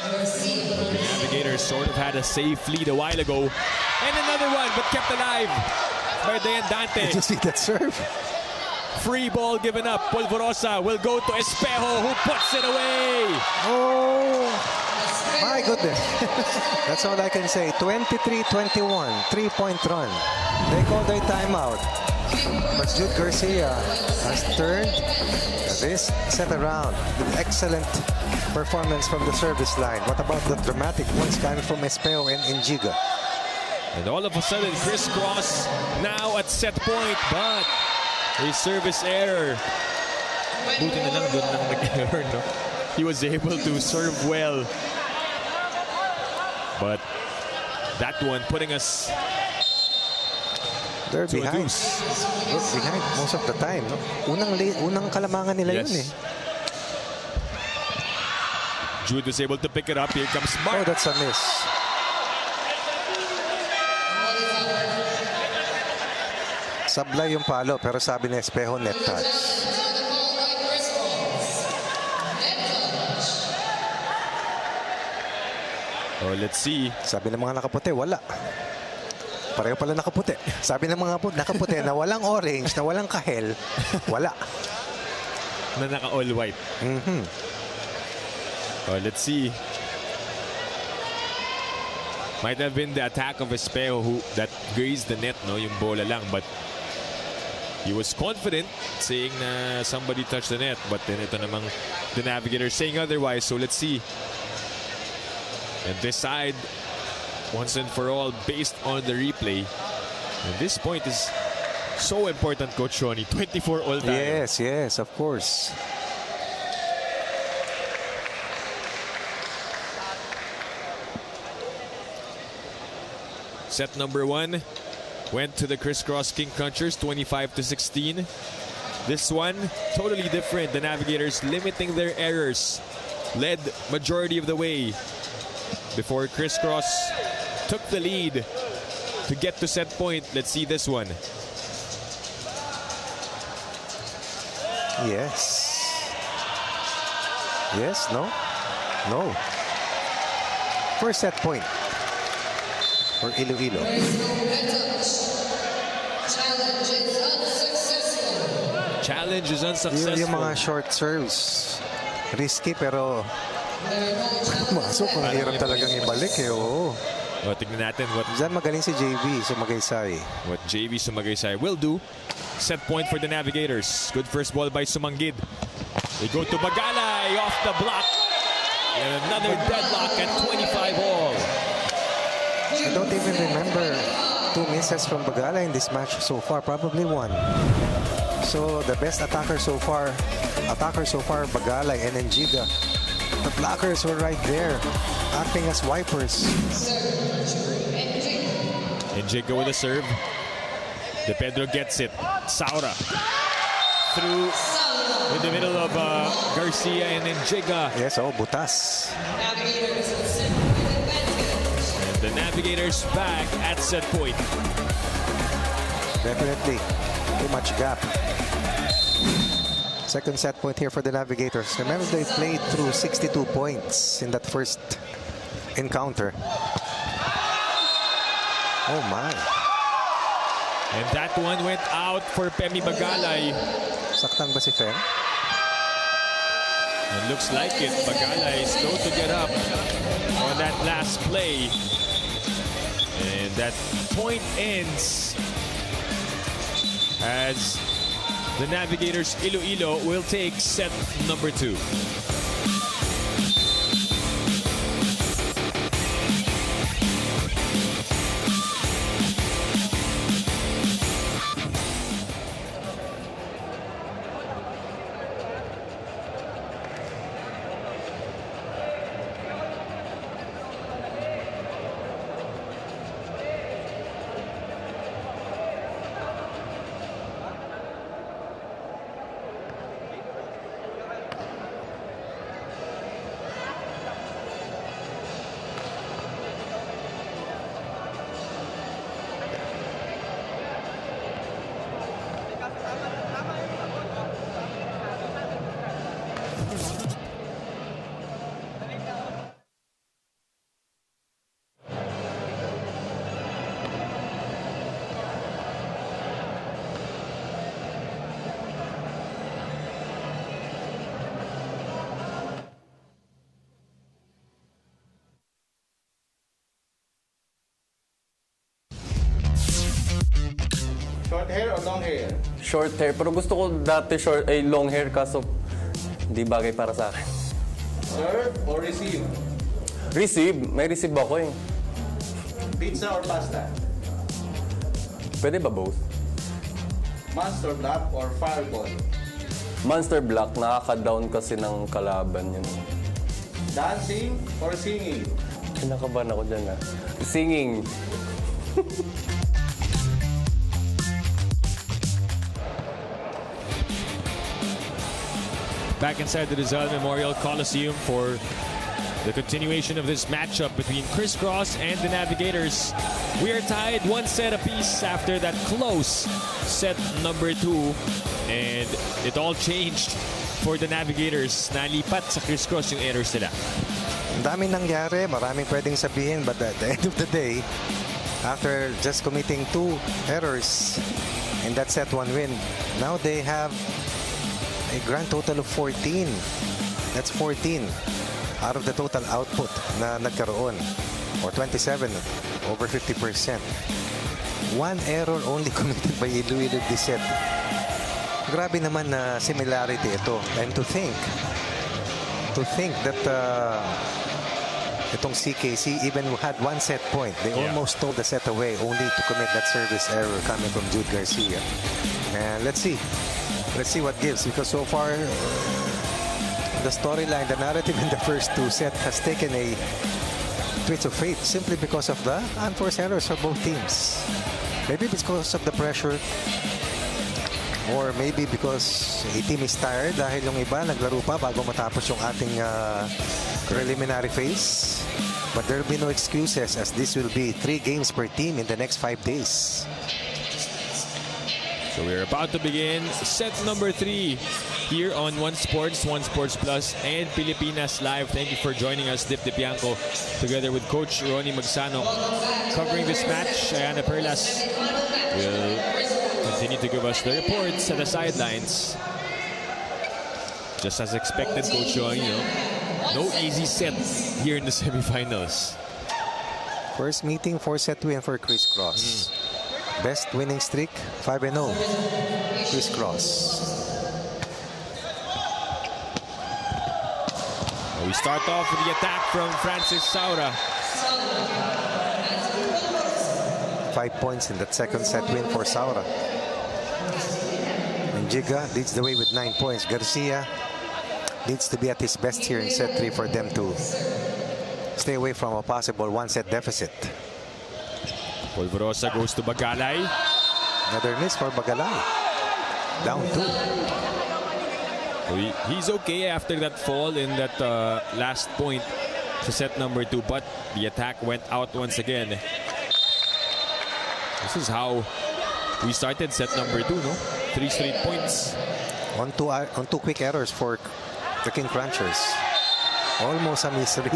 The Navigators sort of had a safe lead a while ago. And another one, but kept alive by Dayandante. Did you see that serve? Free ball given up. Polvorosa will go to Espejo, who puts it away. Oh, my goodness. That's all I can say. 23-21, 3-point run. They called a timeout. But Jude Garcia has turned this set around with excellent performance from the service line. What about the dramatic ones coming from Espejo and Enjiga? And all of a sudden, Criss Cross now at set point, but a service error. Buti na lang, doon lang nag-error, no? He was able to serve well. But that one putting us They're to a behind. deuce. They're behind most of the time. No? Unang kalamangan nila yun eh. Jude was able to pick it up. Here comes Oh, Mark. that's a miss. Sablay yung palo, pero sabi ni Espejo, net touch. Oh, let's see. Sabi ng mga nakaputi, wala. Pareho pala nakaputi. Sabi ng mga nakaputi na walang orange, na walang kahel, wala. Na naka-all white. Oh, let's see. Might have been the attack of Espejo that grazed the net, no? Yung bola lang, but he was confident saying na somebody touched the net, but then ito namang the Navigators saying otherwise. So let's see. And this side, once and for all, based on the replay. And this point is so important, Coach Ronnie. 24 all time. Yes, of course. Set number 1 went to the Criss Cross King Crunchers 25-16. This one, totally different. The Navigators limiting their errors. Led majority of the way before Criss Cross took the lead to get to set point. Let's see this one. Yes. Yes, no? No. First set point for Iloilo. Challenge is unsuccessful. Yung mga short serves, risky pero masok. Ang hirap talagang ibalik eh. Oo. O, tignan natin what Diyan magaling si JV Sumagaysay. what JV Sumagaysay will do. Set point for the Navigators. Good first ball by Sumanggid. They go to Bagalay off the block. And another deadlock at 25 all. I don't even remember 2 misses from Bagalay in this match so far. Probably 1. So the best attacker so far, Bagalay and Njiga. The blockers were right there, acting as wipers. Njiga with a serve. De Pedro gets it. Saura through in the middle of Garcia and Njiga. Yes, butas. And the Navigators back at set point. Definitely, too much gap. Second set point here for the Navigators. Remember, they played through 62 points in that first encounter. Oh my. And that one went out for Pemi Bagalay. Saktan ba si Fem? It looks like it. Bagalay is slow to get up on that last play. And that point ends as the Navigators Iloilo will take set number 2. Short hair or long hair? Short hair. Pero gusto ko dati long hair kaso hindi bagay para sa akin. Serve or receive? Receive. May receive ako eh. Pizza or pasta? Pwede ba both? Monster Black or Fireball? Monster Black, nakaka-down kasi ng kalaban yun. Dancing or singing? Kinakabahan ako dyan ah. Singing. Back inside the Rizal Memorial Coliseum for the continuation of this matchup between Criss Cross and the Navigators. We are tied 1 set apiece after that close set number 2. And it all changed for the Navigators. Nalipat sa Criss Cross yung errors nila. Ang daming nangyari, maraming pwedeng sabihin, but at the end of the day, after just committing 2 errors in that set 1 win, now they have a grand total of 14. That's 14 out of the total output na nagkaroon, or 27, over 50%. 1 error only committed by Iloilo this set. Grabe naman na similarity ito. And to think that itong CKC even had 1 set point. They almost stole the set away only to commit that service error coming from Jude Garcia. And let's see what gives, because so far the storyline, the narrative in the first 2 sets has taken a twist of fate simply because of the unforced errors for both teams. Maybe because of the pressure or maybe because a team is tired dahil yung iba naglaro pa bago matapos yung ating preliminary phase. But there will be no excuses as this will be 3 games per team in the next 5 days. So we're about to begin set number 3 here on One Sports Plus, and Pilipinas Live. Thank you for joining us, Dip Dipianco, together with Coach Ronnie Magsano. Covering this match, Ayana Perlas will continue to give us the reports at the sidelines. Just as expected, Coach Ronnie, no easy set here in the semifinals. First meeting, 4-set win for Criss Cross. Best winning streak, 5-0. Criss Cross. We start off with the attack from Francis Saura. 5 points in that second set win for Saura. And Giga leads the way with 9 points. Garcia needs to be at his best here in set 3 for them to stay away from a possible 1-set deficit. Polvorosa goes to Bagalay. Another miss for Bagalay. Down 2. So he's okay after that fall in that last point to set number 2, but the attack went out once again. This is how we started set number 2, no? 3 straight points. On two quick errors for the King Crunchers. Almost a misread.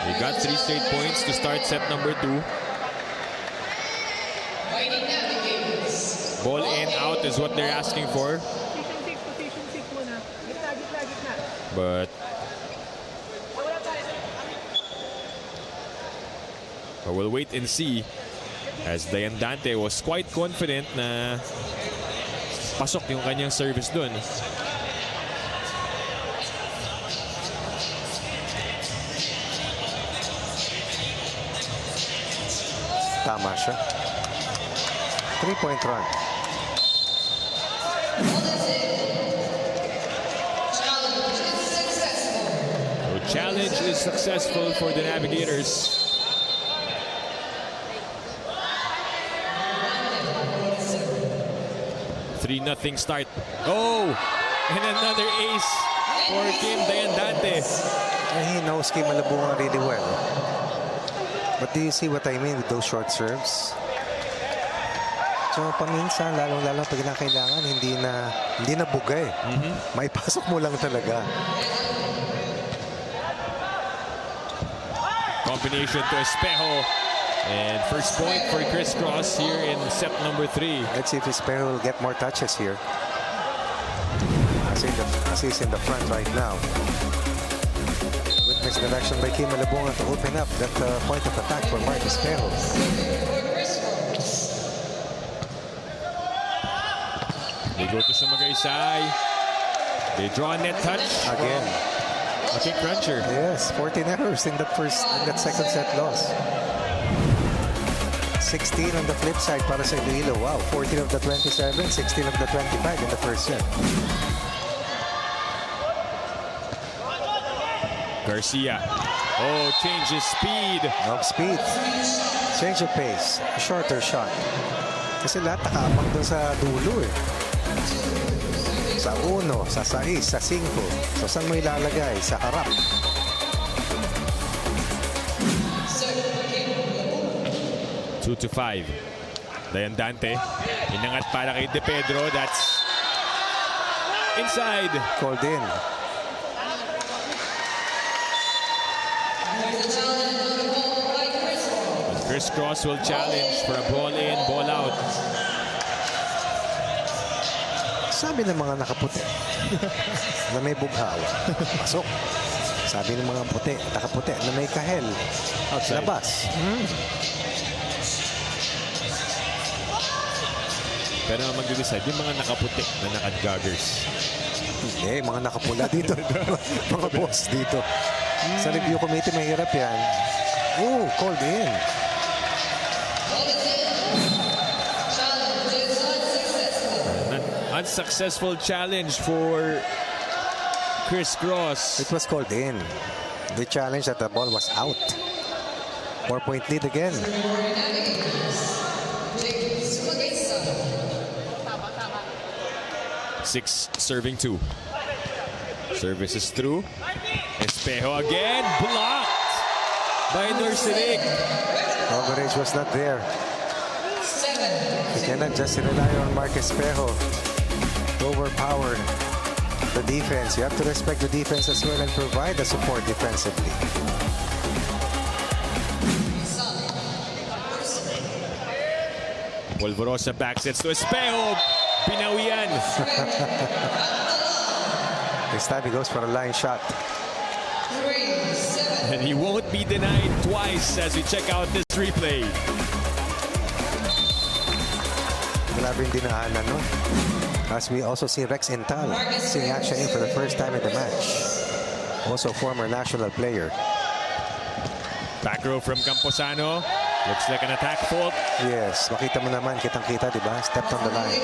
We got 3 straight points to start set number 2. Ball in, out is what they're asking for. But we'll wait and see, as Dayan Dante was quite confident na pasok yung kanyang service dun. Tama siya. 3-point run. So challenge is successful for the Navigators. Nothing start. Oh, and another ace for Kim Dayan Dante. He knows Kim Malabunga really well. But do you see what I mean with those short serves? So paminsan, lalong-lalong pag kinakailangan, hindi na bugay. May pasok mo lang talaga. Combination to Espejo. And first point for Criss Cross here in set number 3. Let's see if Espejo will get more touches here. As he's in the front right now. Good misdirection by Kim Malabunga to open up that point of attack for Mark Espejo. They go to Sumagaysay. They draw a net touch. Again. A King Cruncher. Yes, 14 errors in that second set loss. 16 on the flip side para sa Iloilo. Wow, 14 of the 27, 16 of the 25 in the first set. Garcia. Oh, changes speed. Of speed. Change of pace. A shorter shot. Kasi lahat nakaabang dun sa dulo eh. Sa 1, sa 6, sa 5. So saan mo ilalagay? Sa harap. Two to 5. Dayan Dante. Inangat para kay De Pedro. That's inside. Called in. Criss Cross will challenge for a ball in, ball out. Sabi ng mga nakaputi na may bughaw. Pasok. Sabi ng mga puti, nakaputi na may kahel. Outside. Labas. Pero mag-decide yung mga nakaputi na naka-joggers. Hindi, mga nakapula dito. Mga boss dito. Sa review committee, mahirap yan. Oh, called in. An unsuccessful challenge for Criss Cross. It was called in. The challenge that the ball was out. 4-point lead again. Six serving 2. Service is through. Espejo again. Blocked by Nursilig. Coverage was not there. You cannot just rely on Mark Espejo to overpower the defense. You have to respect the defense as well and provide the support defensively. Polvorosa backsets to Espejo. Pinawian. This time he goes for a line shot. And he won't be denied twice as we check out this replay. Grabe yung dinaanan, no? As we also see Rex Ental seeing action in for the first time in the match. Also former national player. Back row from Camposano. Looks like an attack fault. Yes, makita mo naman, kitang-kita, di ba? Stepped on the line.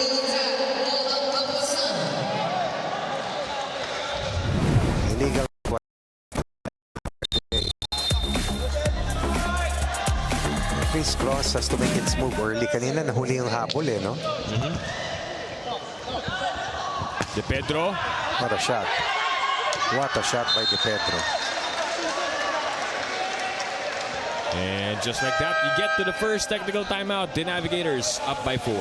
Illegal. Criss Cross has to make its move early. Kanina nahuli yung habol eh, no? De Pedro. What a shot. What a shot by De Pedro. And just like that, you get to the first technical timeout. The Navigators up by 4.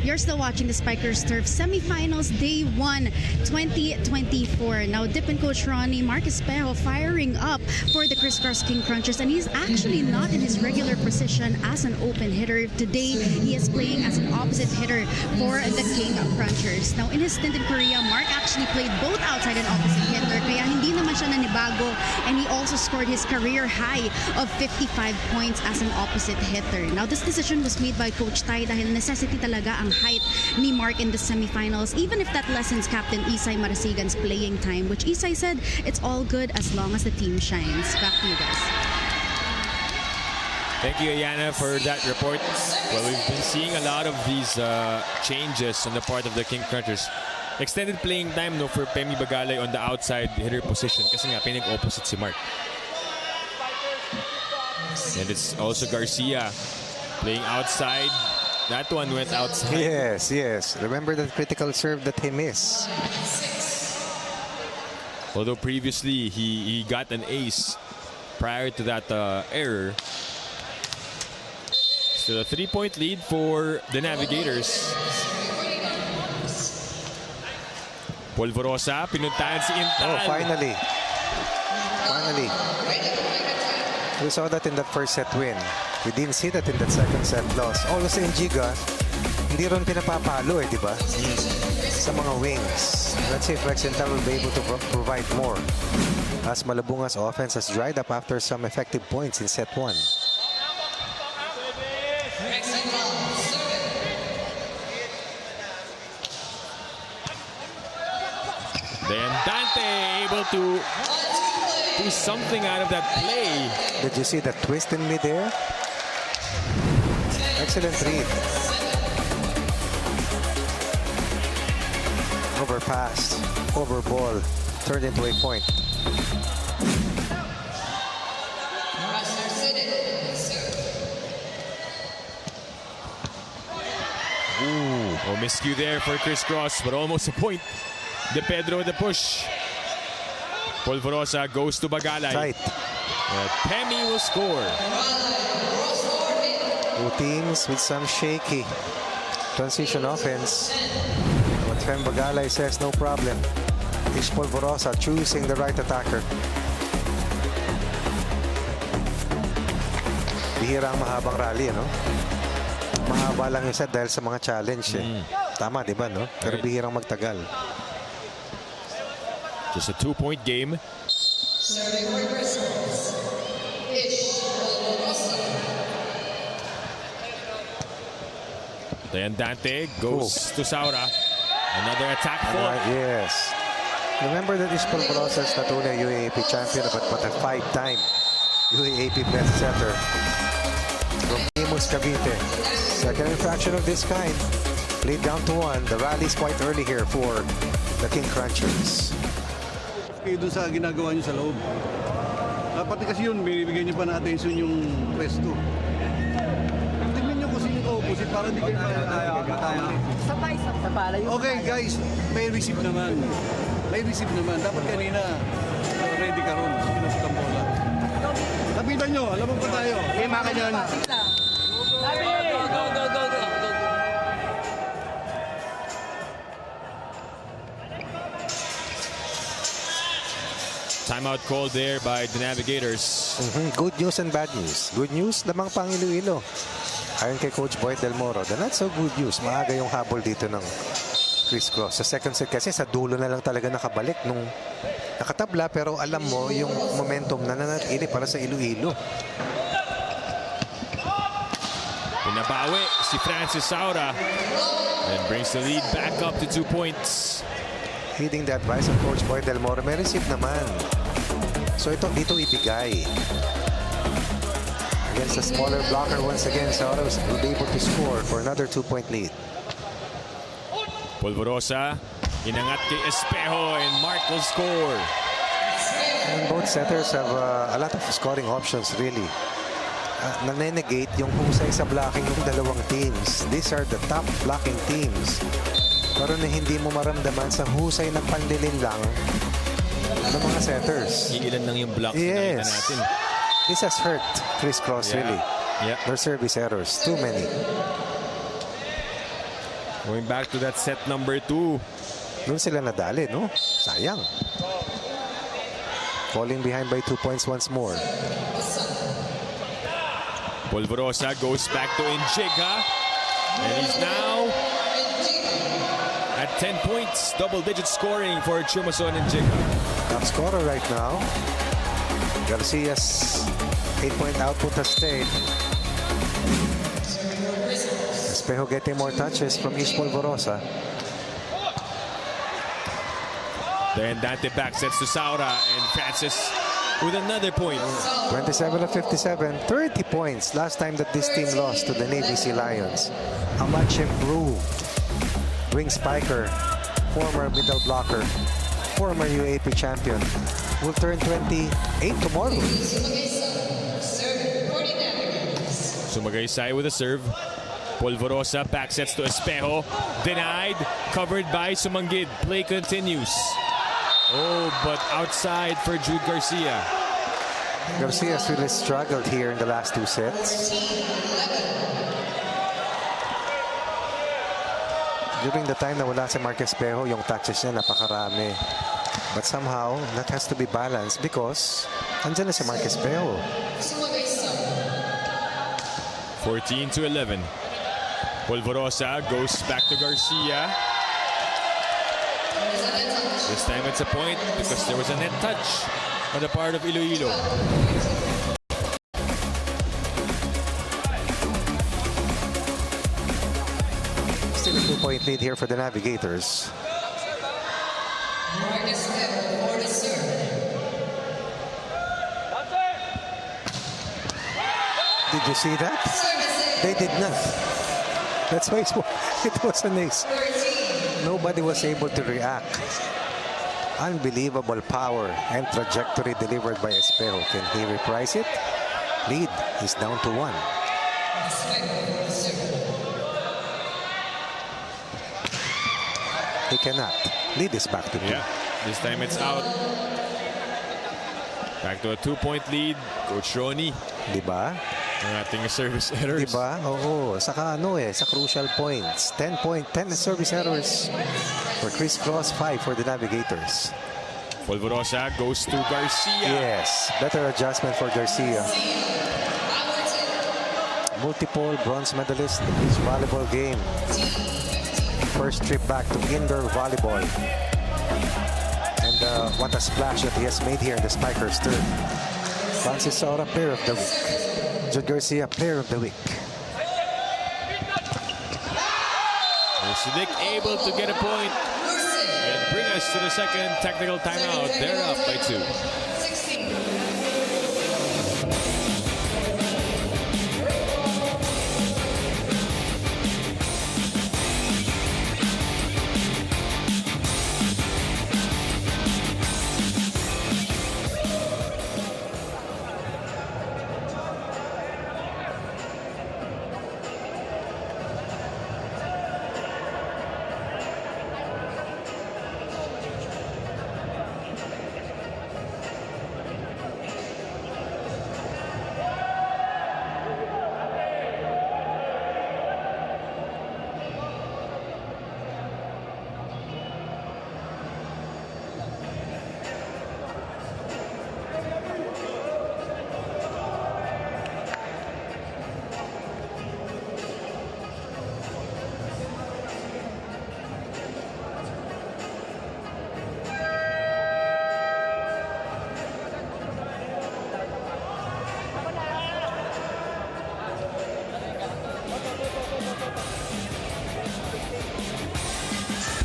You're still watching the Spikers Turf Semifinals Day 1, 2024. Now, Dip and Coach Ronnie, Mark Espejo firing up for the Criss Cross King Crunchers, and he's actually not in his regular position as an open hitter. Today, he is playing as an opposite hitter for the King Crunchers. Now, in his stint in Korea, Mark actually played both outside and opposite hitter, kaya hindi naman siya nanibago, and he also scored his career high of 55 points as an opposite hitter. Now, this decision was made by Coach Tai dahil necessity talaga ang height ni Mark in the semifinals, even if that lessens Captain Isay Marasigan's playing time, which Isay said it's all good as long as the team shines. Back to you guys. Thank you, Ayana, for that report. Well, we've been seeing a lot of these changes on the part of the King Crunchers. Extended playing time no for Pemi Bagalay on the outside hitter position kasi nga pinag-opposite si Mark. And it's also Garcia playing outside. That one went outside. Yes, yes. Remember that critical serve that he missed. Although previously he got an ace prior to that error. Still a 3-point lead for the Navigators. Polvorosa, pinuntahan si Intal. Oh, finally. Finally. We saw that in that first set win. We didn't see that in that second set loss. Although sa Engiga, hindi ron pinapapalo eh, di ba? Sa mga wings. Let's see if Rex Ental will be able to provide more. As Malabunga's offense has dried up after some effective points in set 1. Then Dante able to do something out of that play. Did you see that twist in midair? Excellent read. Overpass, over ball, turned into a point. Ooh, oh, miscue there for Criss Cross, but almost a point. De Pedro the push. Polvorosa goes to Bagalay. Tight. Pemi will score. Two teams with some shaky transition offense. But Fem Bagalay says no problem. Ish Polvorosa choosing the right attacker. Bihira ang mahabang rally, no? Mahaba lang yung set dahil sa mga challenge, eh. Tama, di ba, no? Pero bihirang magtagal. Just a 2-point game. Then Dante goes to Saura. Another attack for. Yes. Remember that Ish Polvorosa is not only a UAAP champion, but a 5-time UAAP best setter from Imus Cavite. Second infraction of this kind. Played down to 1. The rally is quite early here for the King Crunchers. Kayo dun sa ginagawa nyo sa loob. Pati kasi yun, binibigyan nyo pa na attention yung pwesto. Tingnan nyo kung sino yung opposite para hindi kayo Okay guys, may receive naman. May receive naman. Dapat kanina, ready ka ron. Pinasok ang bola. Lapitan nyo, alam mo pa tayo. Okay, maka nyan. Go. Timeout called there by the Navigators. Good news and bad news. Good news, lamang pang Iloilo. Ayon kay Coach Boyd Del Moro, the not so good news. Maaga yung habol dito ng Criss Cross. Sa second set kasi sa dulo na lang talaga nakabalik nung nakatabla, pero alam mo yung momentum na nanatili para sa Iloilo. Pinabawi si Francis Saura and brings the lead back up to 2 points. Heeding the advice of Coach Boyd Del Moro, may receive naman. So ito dito ibigay. Against a smaller blocker once again, Saura will be able to score for another 2-point lead. Polvorosa, inangat kay Espejo, and Mark will score. And both setters have a lot of scoring options, really. Nanenegate yung husay sa blocking ng dalawang teams. These are the top blocking teams. Pero na hindi mo maramdaman sa husay ng panlilin lang ng mga setters. Ilan lang yung blocks yes. na natin. This has hurt Criss Cross, really. Yeah. Their service errors, too many. Going back to that set number 2. Doon sila nadali, no? Sayang. Falling behind by 2 points once more. Polvorosa goes back to Injiga. And he's now at 10 points. Double-digit scoring for Chumason Injiga. Top scorer right now. Garcia's 8-point output has stayed. Espejo getting more touches from Ish Polvorosa. Then Dante back sets to Saura, and Francis with another point. 27 of 57, 30 points last time that this team lost to the Navy Sea Lions. A much improved wing spiker, former middle blocker, former UAP champion, will turn 28 tomorrow. Sumagaysay with a serve. Polvorosa back sets to Espejo. Denied. Covered by Sumanggid. Play continues. Oh, but outside for Jude Garcia. Garcia's really struggled here in the last 2 sets. During the time na wala si Mark Espejo, yung touches niya napakarami. But somehow, that has to be balanced because andyan na si Mark Espejo. 14-11. Polvorosa goes back to Garcia. This time it's a point because there was a net touch on the part of Iloilo. Still a 2-point lead here for the Navigators. Did you see that? They did not. That's why it was an ace. Nobody was able to react. Unbelievable power and trajectory delivered by Espejo. Can he reprise it? Lead is down to 1. He cannot. Lead is back to 2. Yeah, this time it's out. Back to a 2-point lead. Coach Ronnie. Di ba? Ang ating service errors. Di ba? Oo. Saka sa crucial points. 10 service errors for Criss Cross, 5 for the Navigators. Polvorosa goes to Garcia. Yes, better adjustment for Garcia. Multiple bronze medalist in this volleyball game. First trip back to indoor volleyball. And what a splash that he has made here in the Spikers turn. Francis Saura, player of the week. Jude Garcia, player of the week. Sidik able to get a point and bring us to the second technical timeout. They're up by 2.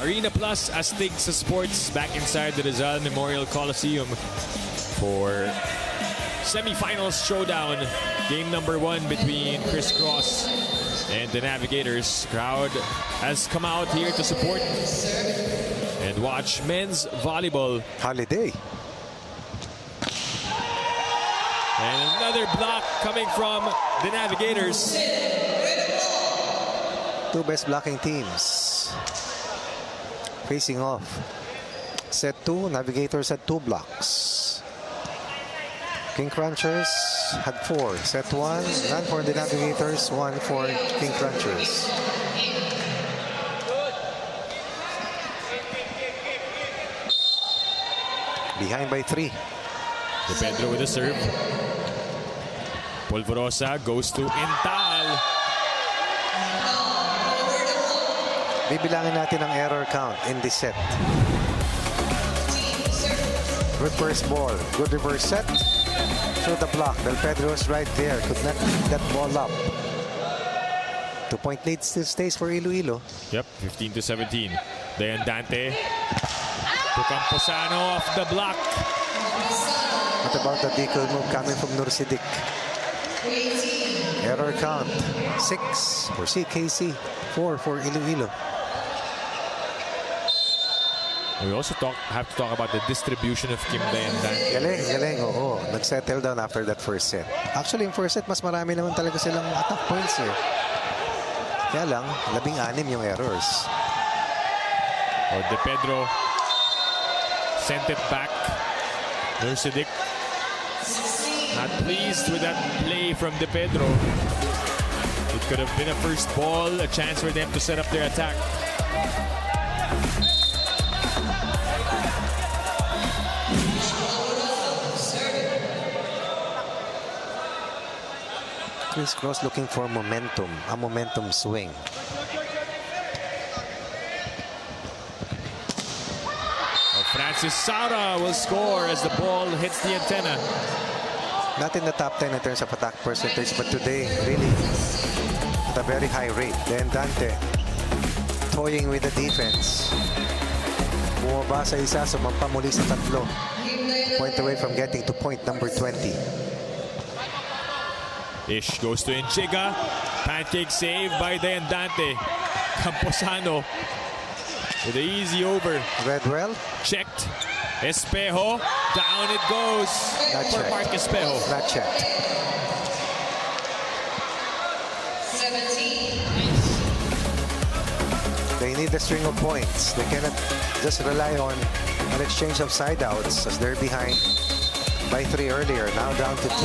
Arena Plus Astig sa Sports back inside the Rizal Memorial Coliseum for semifinals showdown. Game number 1 between Criss Cross and the Navigators. Crowd has come out here to support and watch men's volleyball. Holiday. And another block coming from the Navigators. Two best blocking teams facing off. Set 2, Navigators had 2 blocks. King Crunchers had 4. Set 1, none for the Navigators, 1 for King Crunchers. Behind by 3. De Pedro with a serve. Polvorosa goes to Intal. Bibilangin natin ang error count in this set. Good first ball. Good reverse set. Through the block. Del Pedro was right there. Could not pick that ball up. 2-point lead still stays for Iloilo. Yep, 15-17. Dayan Dante to Camposano off the block. What about the decoy move coming from Nursidik? Error count. 6 for CKC. 4 for Iloilo. We also have to talk about the distribution of Kim Dayan Dante. Galing. Oo. Nag-settle down after that first set. Actually, yung first set, mas marami naman talaga silang attack points eh. Kaya lang, 16 yung errors. De Pedro sent it back. Nursidik not pleased with that play from De Pedro. It could have been a first ball, a chance for them to set up their attack. Criss Cross looking for momentum, a momentum swing. Francis Saura will score as the ball hits the antenna. Not in the top 10 in terms of attack percentage, but today, really, at a very high rate. Then Dante, toying with the defense. Bumaba sa isa, sumampa muli sa 3. Point away from getting to point number 20. Ish goes to Enchiga. Pancake save by Dayan Dante. Camposano with the easy over. Redwell. Checked. Espejo. Down it goes Not for checked. Mark Espejo. Not checked. 17. They need a string of points. They cannot just rely on an exchange of side outs as they're behind by 3 earlier, now down to 2.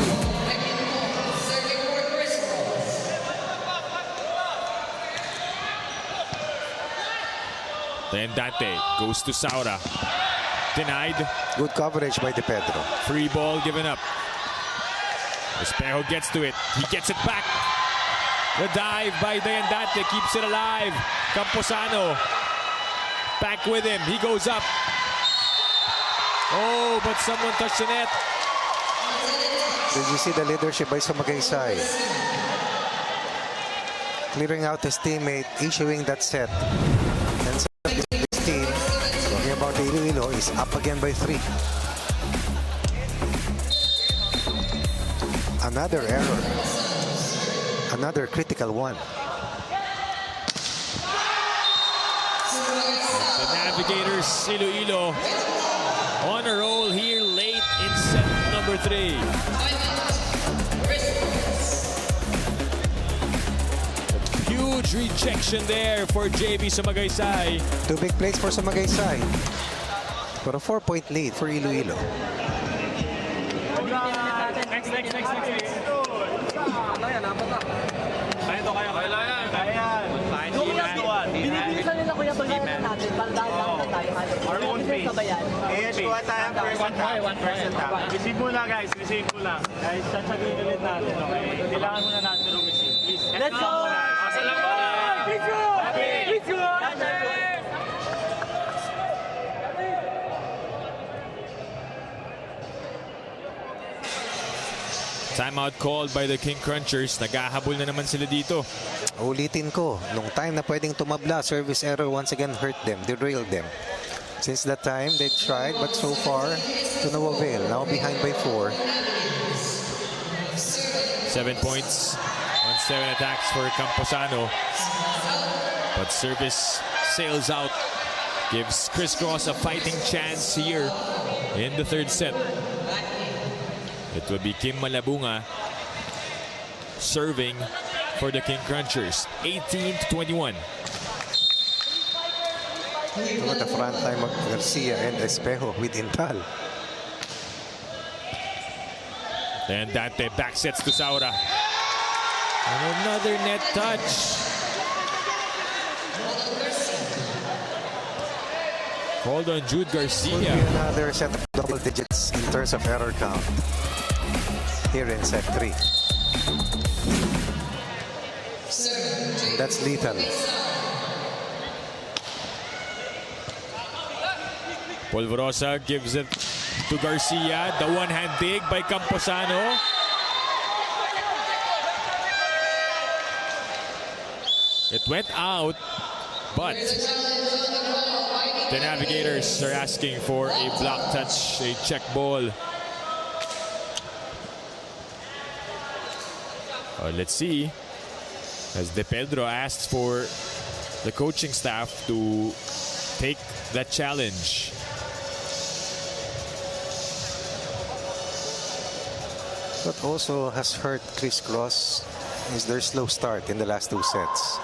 Then Dante goes to Saura. Denied. Good coverage by De Pedro. Free ball given up. Espejo gets to it. He gets it back. The dive by Dante keeps it alive. Camposano back with him. He goes up. Oh, but someone touched the net. Did you see the leadership by Sumagaysay? Clearing out his teammate, issuing that set. And so this team, talking about Iloilo, is up again by 3. Another error. Another critical one. The Navigators, Iloilo, on a roll here late in set number 3. Huge rejection there for JB Sumagaysay. 2 big plays for Sumagaysay. For a 4-point lead for Iloilo. Next. Binibilisan nila kuya bayaran natin. Dahan-dahan tayo. Our own pace. Kuha tayo first attack. Receive muna guys, receive muna. Guys, sasaguhin ulit natin, okay? Kailangan muna natin receive. Please. Let's go! Let's go! Let's go! Timeout called by the King Crunchers. Naghahabol na naman sila dito. Ulitin ko, nung time na pwedeng tumabla, service error once again hurt them, derailed them. Since that time, they've tried, but so far, to no avail. Now behind by 4. 7 points on 7 attacks for Camposano. But service sails out. Gives Criss Cross a fighting chance here in the 3rd set. It will be Kim Malabunga serving for the King Crunchers. 18-21. Look at the front line of Garcia and Espejo with Intal. Then Dante back sets to Saura. And another net touch. Hold on, Jude Garcia. Another set of double digits in terms of error count here in set 3. That's lethal. Polvorosa gives it to Garcia. The one-hand dig by Camposano. It went out, but the Navigators are asking for a block touch, a check ball. Let's see, as De Pedro asked for the coaching staff to take that challenge. What also has hurt Criss Cross is their slow start in the last 2 sets.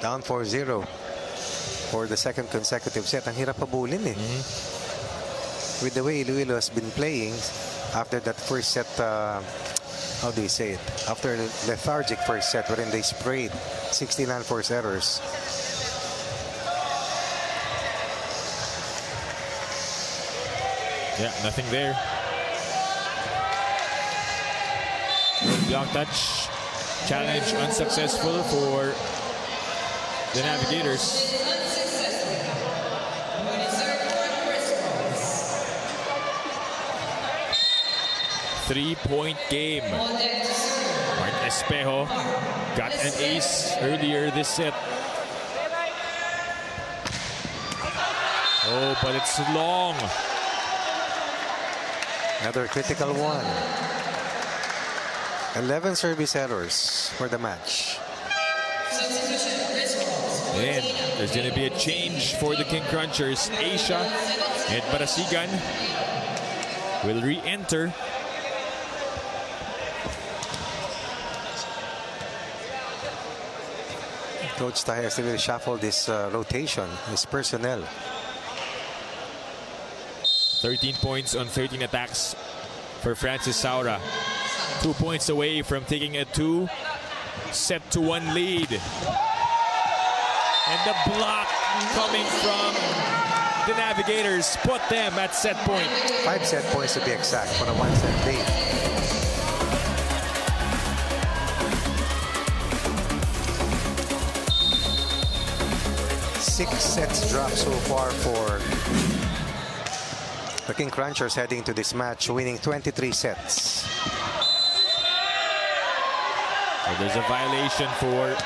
Down 4-0 for the 2nd consecutive set. Ang hirap pabulin eh. With the way Iloilo has been playing after that first set, how do you say it? After a lethargic first set wherein they sprayed 69 forced errors. Yeah, nothing there. Block touch. Challenge unsuccessful for the Navigators. Three-point game. Mark Espejo got an ace earlier this set. Oh, but it's long. Another critical one. 11 service errors for the match. And there's going to be a change for the King Crunchers. Asia and Barasigan will re-enter. Coach Taher will shuffle this rotation, his personnel. 13 points on 13 attacks for Francis Saura. 2 points away from taking a 2-1 lead. And the block coming from the Navigators put them at set point. 5 set points to be exact for a 1-set lead. Six sets dropped so far for the King Crunchers heading to this match, winning 23 sets. So there's a violation for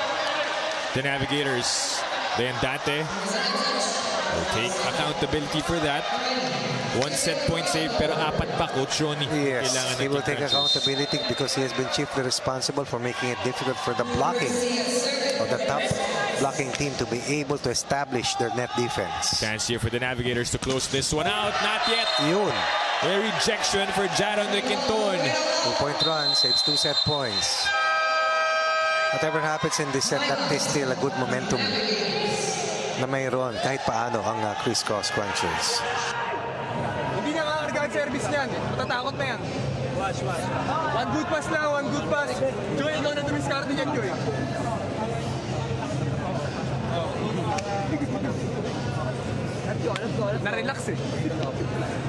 the Navigators. The Andante will take accountability for that. 1 set point save, pero 4 pa, Coach Ronnie. Yes, he will take accountability because he has been chiefly responsible for making it difficult for the blocking of the top blocking team to be able to establish their net defense. Chance here for the Navigators to close this one out. Not yet. Yun. A rejection for Jaron de Quinton. 2-point run saves 2 set points. Whatever happens in this set, that is still a good momentum na mayroon kahit paano ang Criss Cross Crunchers. Hindi nakakarga ang service niyan. Matatakot na yan. One good pass lang, one good pass. Joy, ikaw na dumiskarte niyan, Joy. Na-relax eh.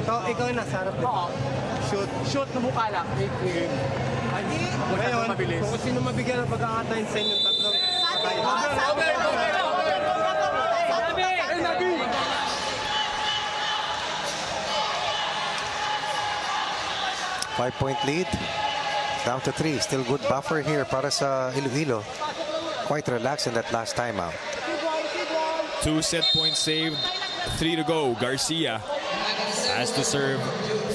So, ikaw na sa harap. Shoot na mukha lang. Ngayon, kung sino mabigyan ng pagkakatayin sa inyong tatlong patay. Five-point lead. Down to 3. Still good buffer here para sa Iloilo. Quite relaxed in that last timeout. 2 set points saved. 3 to go. Garcia has to serve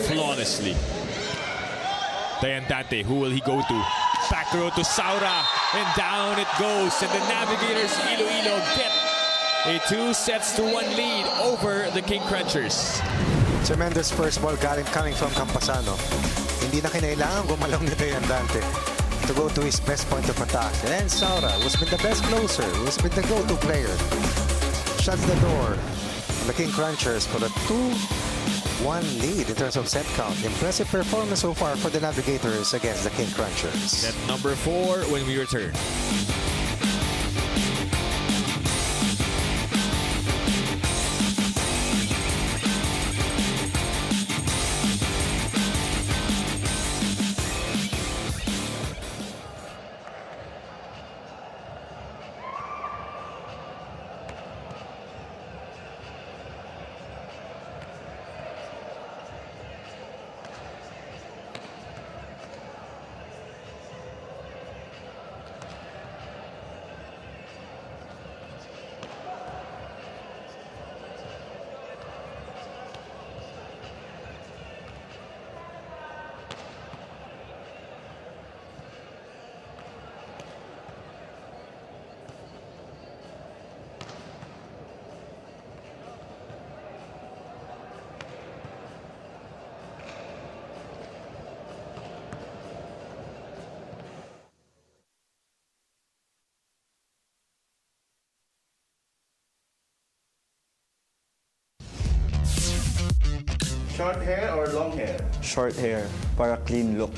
flawlessly. Dayandante, who will he go to? Back row to Saura, and down it goes. And the Navigators Iloilo get a 2-1 lead over the King Crunchers. Tremendous first ball coming from Campasano. Hindi na kinailangan gumalaw ni Dayandante to go to his best point of attack. And Saura, who's been the best closer, who's been the go-to player, shuts the door. The King Crunchers for the 2-1 lead in terms of set count. Impressive performance so far for the Navigators against the King Crunchers. Set number 4 when we return. Short hair or long hair? Short hair, para clean look.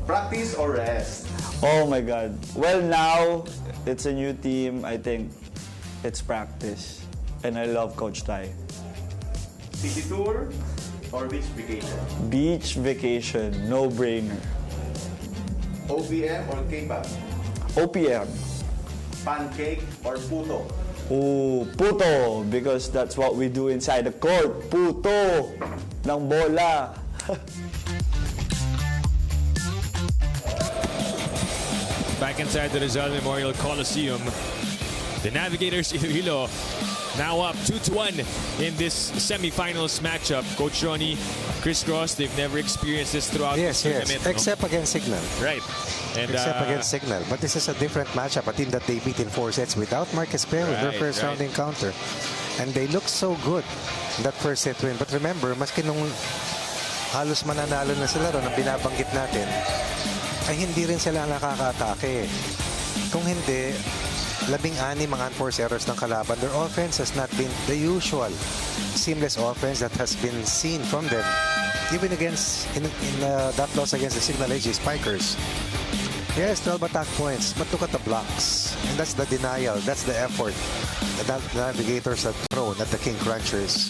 Practice or rest? Oh my God. Well, now, it's a new team. I think it's practice. And I love Coach Tai. City tour or beach vacation? Beach vacation, no-brainer. OPM or K-pop? OPM. Pancake or puto? Oh, puto, because that's what we do inside the court. Puto ng bola. Back inside the Rizal Memorial Coliseum, the Navigators Iloilo now up 2-1 in this semifinals matchup. Coach Ronnie, Criss Cross, they've never experienced this throughout the tournament. Yes, except against Signal. Right. And, except against Signal. But this is a different matchup, a team that they beat in 4 sets without Marcus Peo in their first round encounter. And they look so good in that first set win. But remember, maski nung halos mananalo na sila ron, ang binabanggit natin, ay hindi rin sila nakaka-atake. Kung hindi, 16 mga unforced errors ng kalaban. Their offense has not been the usual seamless offense that has been seen from them even against in that loss against the Signal AG Spikers. Yes, 12 attack points, but look at the blocks. And that's the denial. That's the effort that the Navigators have thrown at the King Crunchers.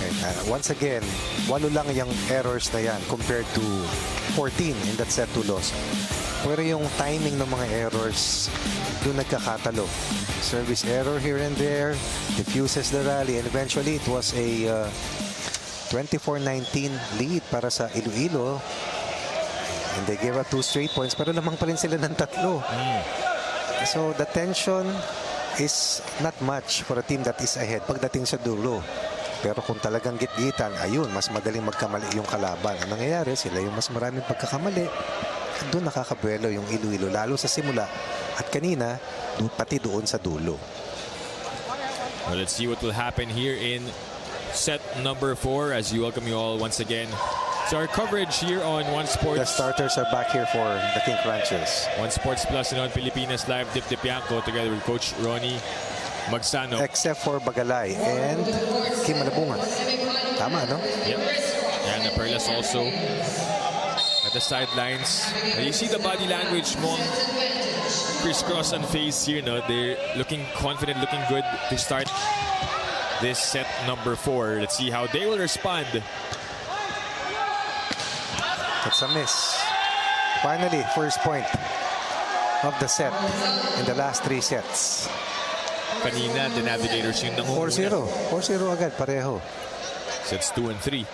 And once again, 8 lang yung errors na yan compared to 14 in that set 2 loss. Pero yung timing ng mga errors, doon nagkakatalo. Service error here and there, diffuses the rally, and eventually it was a 24-19 lead para sa Iloilo. And they gave up 2 straight points, pero lamang pa rin sila ng 3. So the tension is not much for a team that is ahead pagdating sa dulo. Pero kung talagang git-gitan, ayun, mas madaling magkamali yung kalaban. Ang nangyayari, sila yung mas maraming pagkakamali. Doon nakakabuelo yung Iloilo, lalo sa simula. At kanina, pati doon sa dulo. Well, let's see what will happen here in set number 4 as we welcome you all once again. So our coverage here on One Sports. The starters are back here for the King Crunchers. One Sports Plus and on Pilipinas Live, Dip Dipianco together with Coach Ronnie Magsano. Except for Bagalay and Kim Malabunga. Tama, no? Yep. And the Perlas also at the sidelines. And you see the body language mo. Criss Cross on face here, no? They're looking confident, looking good to start this set number 4. Let's see how they will respond. That's a miss. Finally, first point of the set in the last 3 sets. Kanina, the Navigators yung nangunguna. 4-0. 4-0 agad, pareho. Sets 2 and 3.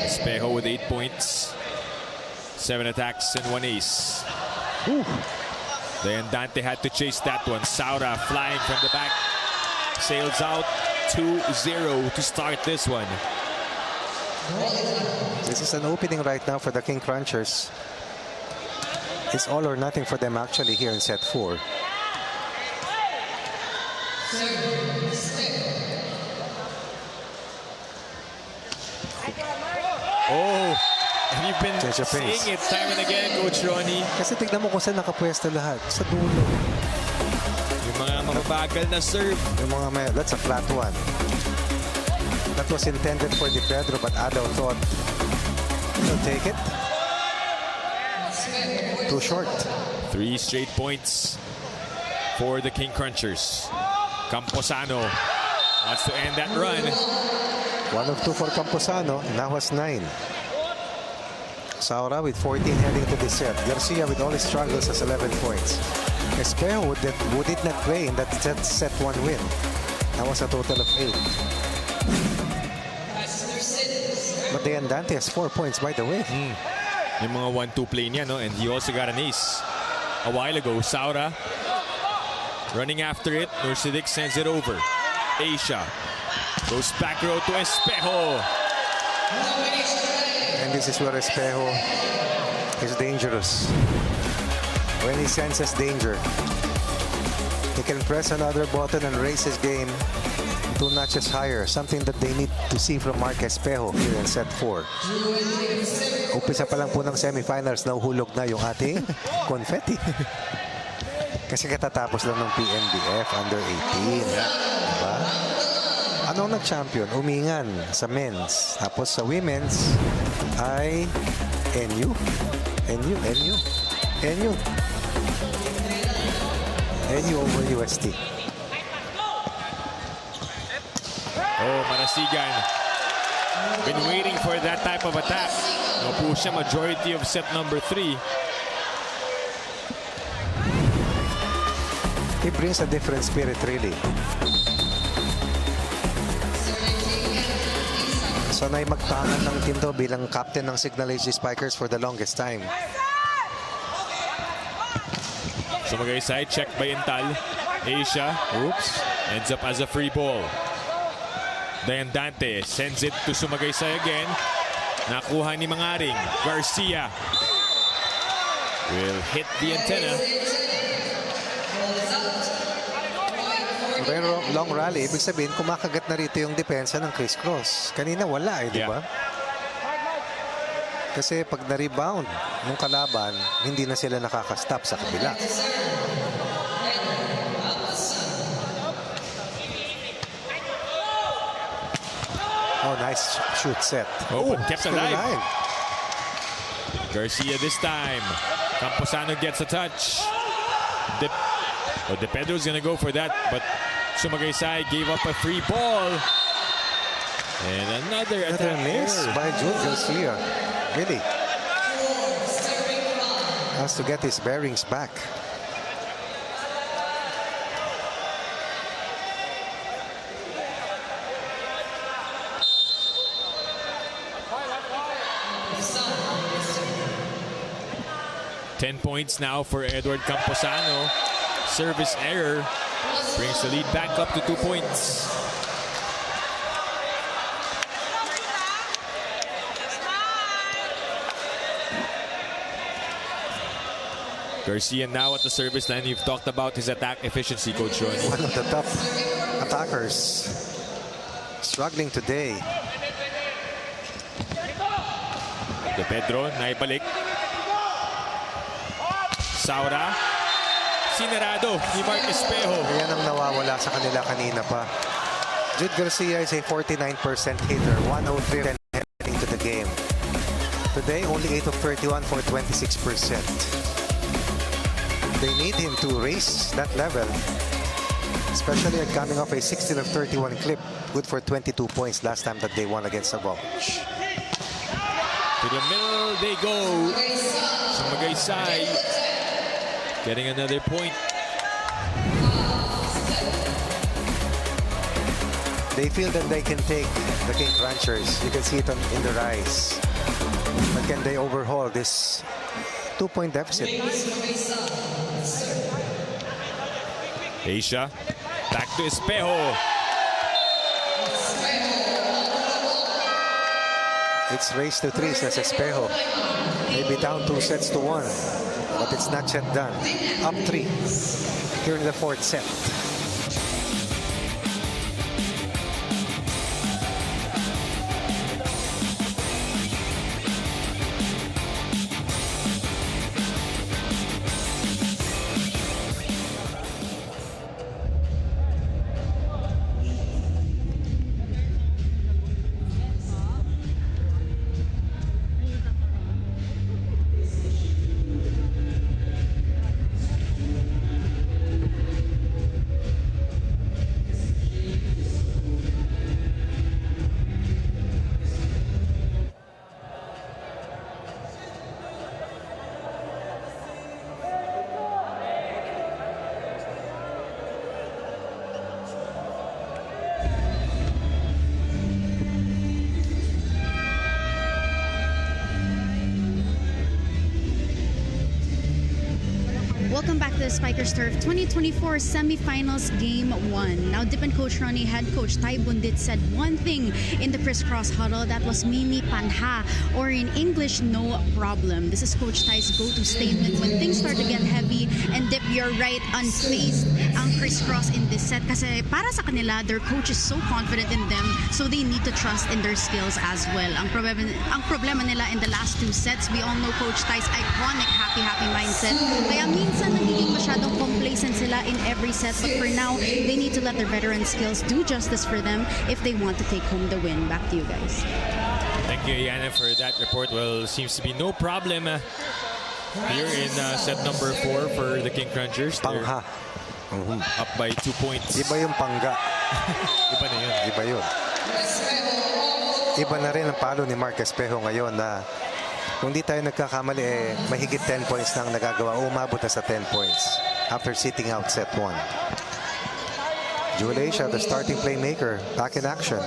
Espejo with 8 points. 7 attacks and 1 ace. Then Dante had to chase that one. Saura flying from the back. Sails out 2-0 to start this one. This is an opening right now for the King Crunchers. It's all or nothing for them actually here in set 4. Oh, and you've been seeing it time and again, Coach Ronnie. Kasi tignan mo kung saan nakapwesto lahat. Sa dulo. Yung mga mababagal na serve. Yung mga that's a flat one. That was intended for Di Pedro, but Adaw thought he'll take it. Too short. 3 straight points for the King Crunchers. Camposano wants to end that run. 1 of 2 for Camposano. Now has 9. Saura with 14 heading to this set. Garcia with all his struggles has 11 points. Espejo who did not play in that set 1 win. That was a total of 8. But the Dante has 4 points, by the way. Yung mga 1-2 play niya, no? And he also got an ace a while ago. Saura running after it. Nursidic sends it over. Asia goes back row to Espejo. And this is where Espejo is dangerous. When he senses danger, he can press another button and raise his game 2 notches higher. Something that they need to see from Mark Espejo here in set 4. Umpisa pa lang po ng semifinals, nahuhulog na yung ating confetti. Kasi katatapos lang ng PNBF under 18. Diba? Ano nag-champion? Umingan sa men's. Tapos sa women's ay NU. NU over UST. Oh, Marasigan. Been waiting for that type of attack. No po siya majority of set number 3. He brings a different spirit, really. Sanay magtangan ng team to bilang captain ng Signal AG Spikers for the longest time. Sumagay side, check by Intal. Asia, oops, ends up as a free ball. Then Dante sends it to Sumagaysay again. Nakuha ni Mangaring. Garcia will hit the antenna. Pero long rally, ibig sabihin kumakagat na rito yung depensa ng Criss Cross. Kanina wala di ba? Kasi pag na-rebound ng kalaban, hindi na sila nakaka-stop sa kabila. Oh, nice shoot set. Oh, but kept still alive. Garcia this time. Camposano gets a touch. De Pedro's gonna go for that, but Sumagaysay gave up a free ball. And another miss attack by June Garcia. Really has to get his bearings back. $10 points now for Edward Camposano. Service error brings the lead back up to 2 points. Garcia now at the service line. You've talked about his attack efficiency, Coach Ronnie. One of the top attackers. Struggling today. De Pedro, naibalik. Saura. Sinarado ni Mark Espejo. Yan ang nawawala sa kanila kanina pa. Jude Garcia is a 49% hitter. 103 heading to the game. Today, only 8 of 31 for 26%. They need him to raise that level. Especially coming off a 16 of 31 clip. Good for 22 points last time that they won against Avalanche. To the middle they go. Sumagaysay getting another point. They feel that they can take the King Crunchers. You can see it in their eyes. But can they overhaul this 2-point deficit? Asia back to Espejo. It's race to 3, says Espejo. Maybe down 2 sets to 1. But it's not yet done. Up 3 here in the 4th set. Welcome back to the Spikers Turf 2024 Semifinals Game 1. Now, Dip and Coach Ronnie, head coach Ty Bundit said one thing in the Criss Cross huddle, that was mini panha, or in English, no problem. This is Coach Ty's go-to statement when things start to get heavy. And Dip, you're right, unfazed ang Criss Cross in this set. Kasi para sa kanila, their coach is so confident in them, so they need to trust in their skills as well. Ang problema nila in the last 2 sets, we all know Coach Ty's iconic happy mindset. Kaya minsan nagiging masyadong complacent sila in every set, but for now, they need to let their veteran skills do justice for them if they want to take home the win. Back to you guys. Thank you, Yana, for that report. Well, seems to be no problem here in set number 4 for the King Crunchers. Pangha. Up by 2 points. Iba yung pangga. Iba na yun. Iba yun. Iba na rin ang palo ni Mark Espejo ngayon na kung di tayo nagkakamali, mahigit 10 points na ang nagagawa. Umabot na sa 10 points after sitting out set 1. Jewel Asia, the starting playmaker, back in action.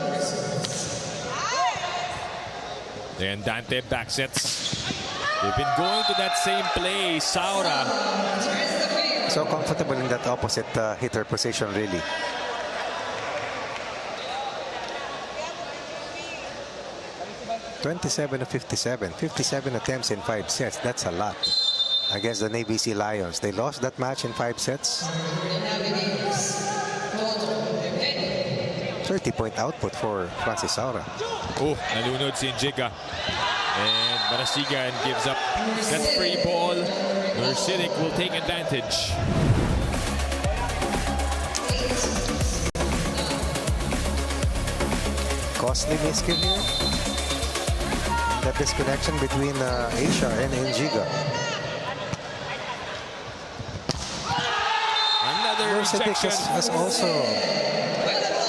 Then Dante back sets. They've been going to that same play. Saura. So comfortable in that opposite hitter position, really. (27 of 57). 57 attempts in 5 sets. That's a lot against the Navy Sea Lions. They lost that match in 5 sets. 30-point output for Francis Saura. Oh, nalunod si Jiga. And Marasigan gives up that free ball. Norcidic will take advantage. costly miscue here. That disconnection between Asia and Njiga. Another rejection. Has also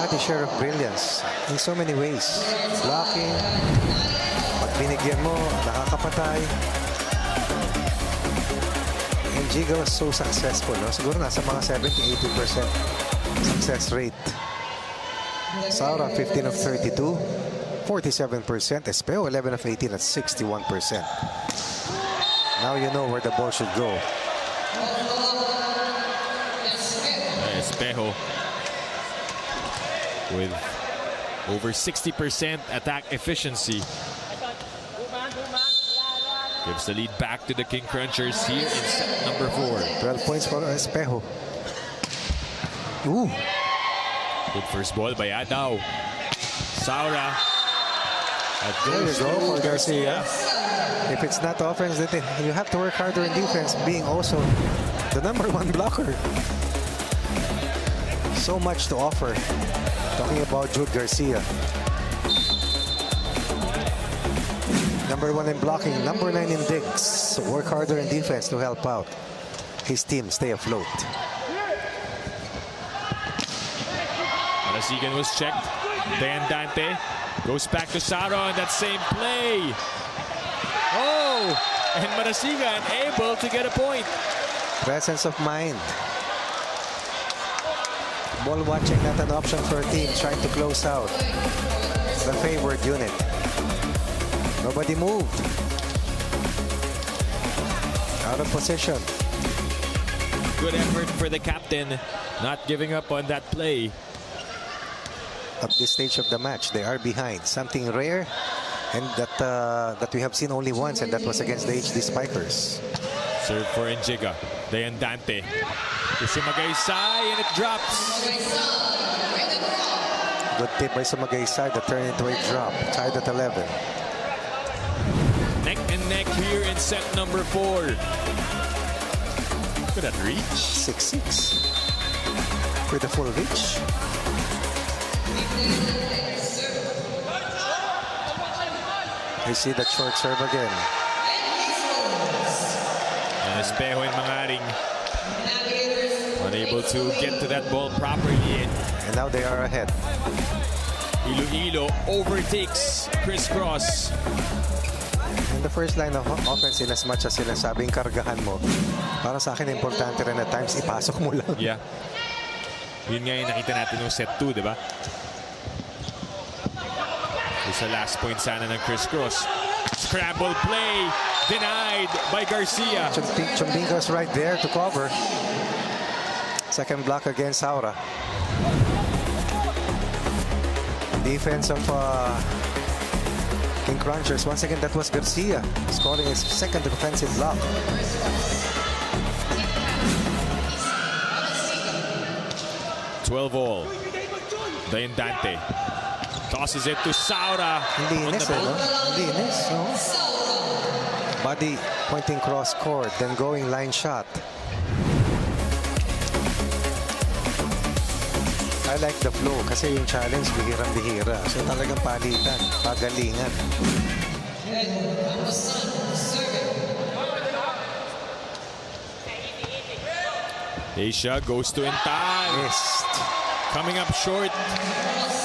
had a share of brilliance in so many ways. Blocking, pag binigyan mo, nakakapatay. Njiga was so successful, no? Siguro nasa mga 70-80% success rate. Saura, 15 of 32, 47%. Espejo, 11 of 18 at 61%. Now you know where the ball should go. Espejo with over 60% attack efficiency. Gives the lead back to the King Crunchers here in set number 4. 12 points for Espejo. Ooh. Good first ball by Adaw. Saura. There you go for Garcia. If it's not offense, then you have to work harder in defense, being also the #1 blocker. So much to offer. Talking about Jude Garcia. #1 in blocking, #9 in digs. So work harder in defense to help out his team stay afloat. Marasigan was checked. Dan Dante goes back to Saura on that same play. Oh, and Marasigan able to get a point. Presence of mind. Ball watching, not an option for a team trying to close out the favored unit. Nobody moved. Out of position. Good effort for the captain, not giving up on that play. At this stage of the match, they are behind. Something rare, and that we have seen only once, and that was against the HD Spikers. Serve for Njiga. Dayan Dante. To Sumagaysay, and it drops. Good tip by Sumagaysay that turned into a drop. Tied at 11. Neck and neck here in set number 4. Could that reach? 6-6. With the full reach. You see that short serve again. And Espejo and Mangaring unable to get to that ball properly. And now they are ahead. Iloilo overtakes Criss Cross. In the first line of offense, in as much as sinasabing kargahan mo, para sa akin importante rin at times ipasok mo lang. Yeah. Yun nga yung nakita natin yung set 2, di ba? Sa last point sana ng Criss Cross. Scramble play denied by Garcia. Chumbinga's right there to cover. Second block against Saura. Defense of King Crunchers. Once again, that was Garcia scoring his second defensive block. All. Dayan Dante tosses it to Saura. Linis, no? Linis, no? Body pointing cross court, then going line shot. I like the flow kasi yung challenge bihirang-bihira. So talagang palitan, pagalingan. Asia goes to Intal. Missed. Coming up short.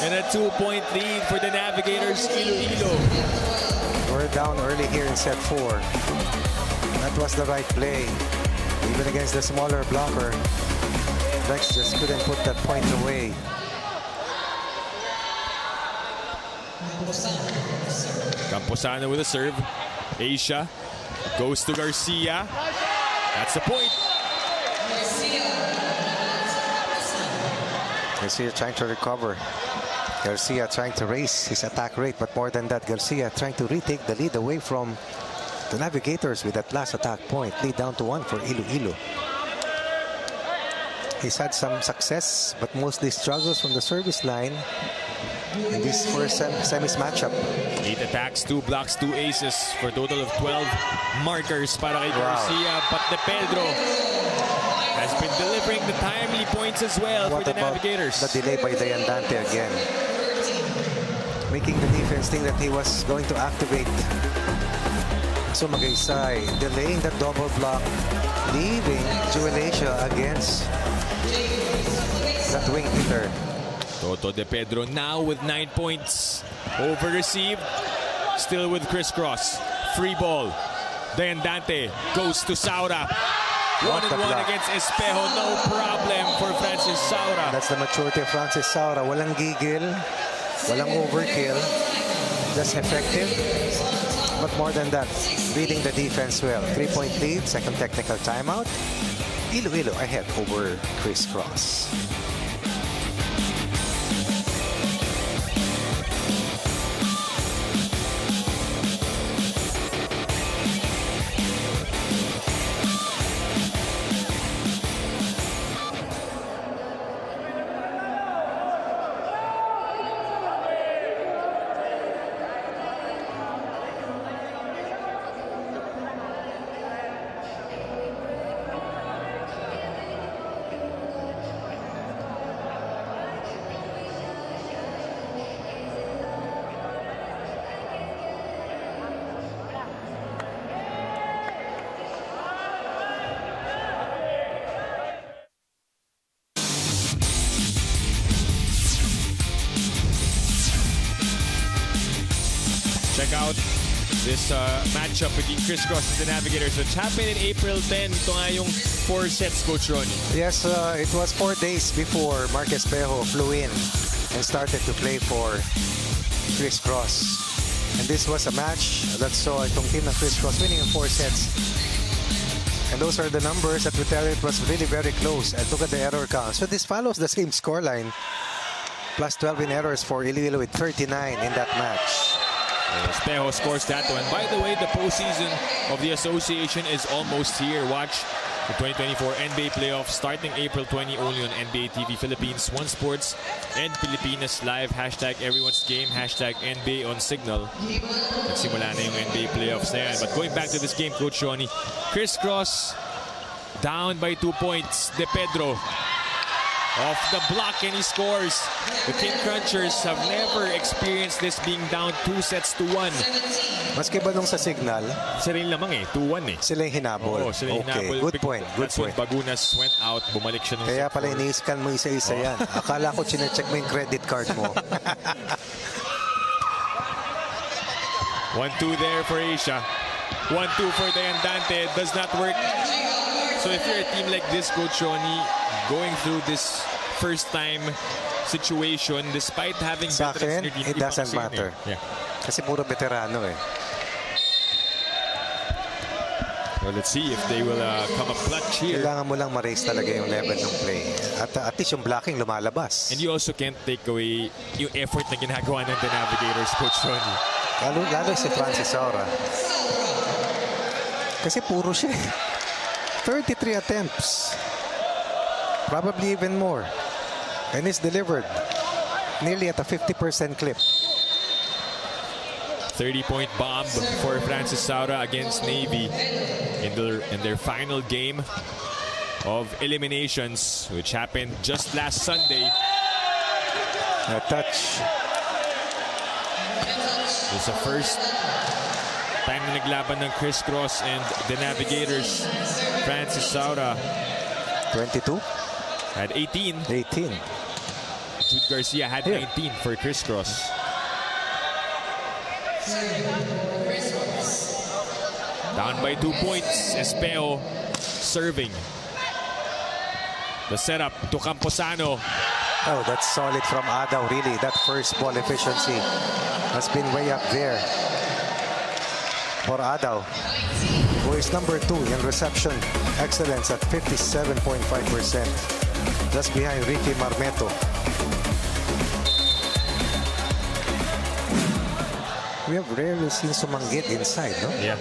And a 2-point lead for the Navigators, Iloilo. We're down early here in set 4. That was the right play. Even against the smaller blocker, Rex just couldn't put that point away. Camposano with a serve. Asia goes to Garcia. That's the point. Garcia trying to recover. Garcia trying to raise his attack rate, but more than that, Garcia trying to retake the lead away from the Navigators with that last attack point. Lead down to 1 for Iloilo. He's had some success, but mostly struggles from the service line in this first semis matchup. 8 attacks, 2 blocks, 2 aces for a total of 12 markers para kay Garcia. But De Pedro has been delivering the timely points as well for the Navigators. The delay by Dayan Dante again. making the defense think that he was going to activate Sumagaysay, delaying the double block, leaving Juelasia against that wing hitter. Toto De Pedro now with 9 points. Over received. Still with Criss Cross. Free ball. Then Dante goes to Saura. One-on-one against Espejo. No problem for Francis Saura. That's the maturity of Francis Saura. Walang gigil, walang overkill. Just effective. But more than that, reading the defense well. 3-point lead, second technical timeout. Iloilo ahead over Criss Cross. Check out this matchup between Criss Cross and the Navigators, which happened in April 10. Ito nga yung 4 sets, Coach Ronnie. Yes, it was 4 days before Mark Espejo flew in and started to play for Criss Cross. And this was a match that saw itong team ng Criss Cross winning in 4 sets. And those are the numbers that would tell it was really very close. And look at the error count. So this follows the same scoreline. Plus 12 in errors for Iloilo with 39 in that match. Espejo scores that one. By the way, the postseason of the association is almost here. Watch the 2024 NBA playoffs starting April 20 only on NBA TV Philippines, One Sports, and Pilipinas Live. Hashtag everyone's game. Hashtag NBA on Signal. Nagsimula na yung NBA playoffs na yan. But going back to this game, Coach Ronnie, Criss Cross down by 2 points. De Pedro off the block and he scores. The King Crunchers have never experienced this, being down 2 sets to 1. Maski ba nung sa signal? Sila yung lamang eh, 2-1 eh. Sila yung hinabol. Oo, sila yung hinabol. Good point, good point. Bagunas went out, bumalik siya nung Kaya pala iniiskan mo isa-isa yan. Akala ko chinecheck mo yung credit card mo. 1-2 there for Asia. 1-2 for Dayan Dante. Does not work. So if you're a team like this, Coach Ronnie, going through this first-time situation, despite having sa akin, team, it doesn't matter. Yeah. Kasi puro veterano eh. Well, let's see if they will come up clutch here. Kailangan mo lang ma-raise talaga yung level ng play. At least yung blocking lumalabas. And you also can't take away yung effort na ginagawa ng the Navigators, Coach Ronnie. Lalo si Francis Saura. Kasi puro siya. 33 attempts. Probably even more. And it's delivered nearly at a 50% clip. 30-point bomb for Francis Saura against Navy in their final game of eliminations, which happened just last Sunday. A touch. It's the first time na naglaban ng Criss Cross and the Navigators. Francis Saura 22 had 18. Jude Garcia had 19 for Criss Cross. Down by 2 points. Espejo serving. The setup to Camposano. Oh, that's solid from Adaw, really. That first ball efficiency has been way up there for Adaw, who is number 2 in reception excellence at 57.5%. Just behind Ricky Marmeto. We have rarely seen Sumanggit inside, no? Yeah.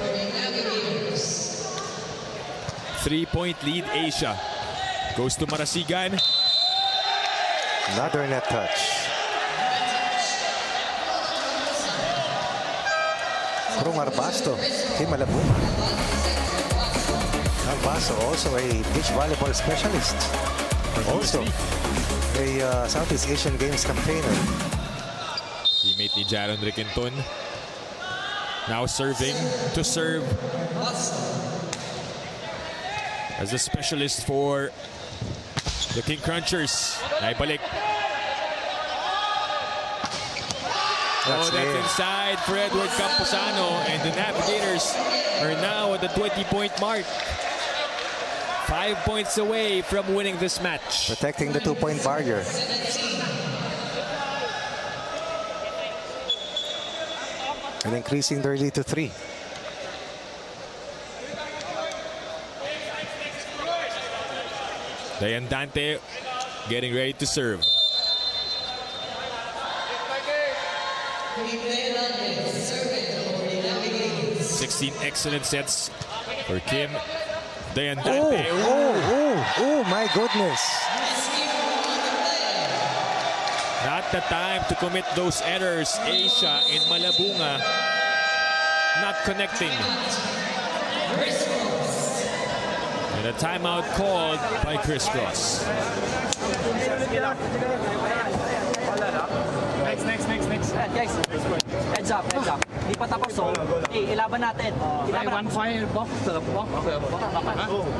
3-point lead, Asia. Goes to Marasigan. Another net touch. Krung Arbasto, Team Malabuma. Arbasto, also a beach volleyball specialist. Also a Southeast Asian Games campaigner. Teammate ni Jaron Riquinton. Now serving to serve as a specialist for the King Crunchers. Naibalik. That's inside for Edward Camposano, and the Navigators are now at the 20-point mark. 5 points away from winning this match. Protecting the 2-point barrier. And increasing their lead to 3. Dayan Dante getting ready to serve. 16 excellent sets for Kim. Dayan Dante. Oh, my goodness. Not the time to commit those errors. Asia and Malabunga not connecting. And a timeout called by Criss Cross. Next. Guys, heads up. Di pa tapos, so. Hey, ilaban natin. One fire box.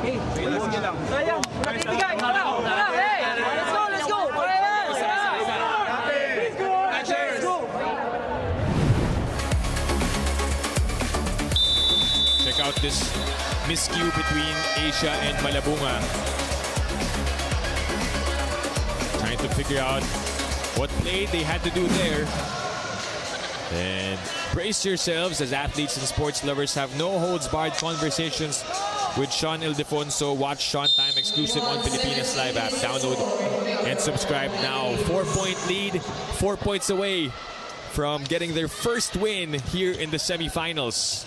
Hey, ayan. Nagbibigay. Hey, let's go. Check out this miscue between Asia and Malabunga. Trying to figure out what play they had to do there. And brace yourselves as athletes and sports lovers have no holds barred conversations with Sean Ildefonso. Watch Sean Time exclusive on Pilipinas Live app. Download and subscribe now. 4-point lead, 4 points away from getting their first win here in the semifinals.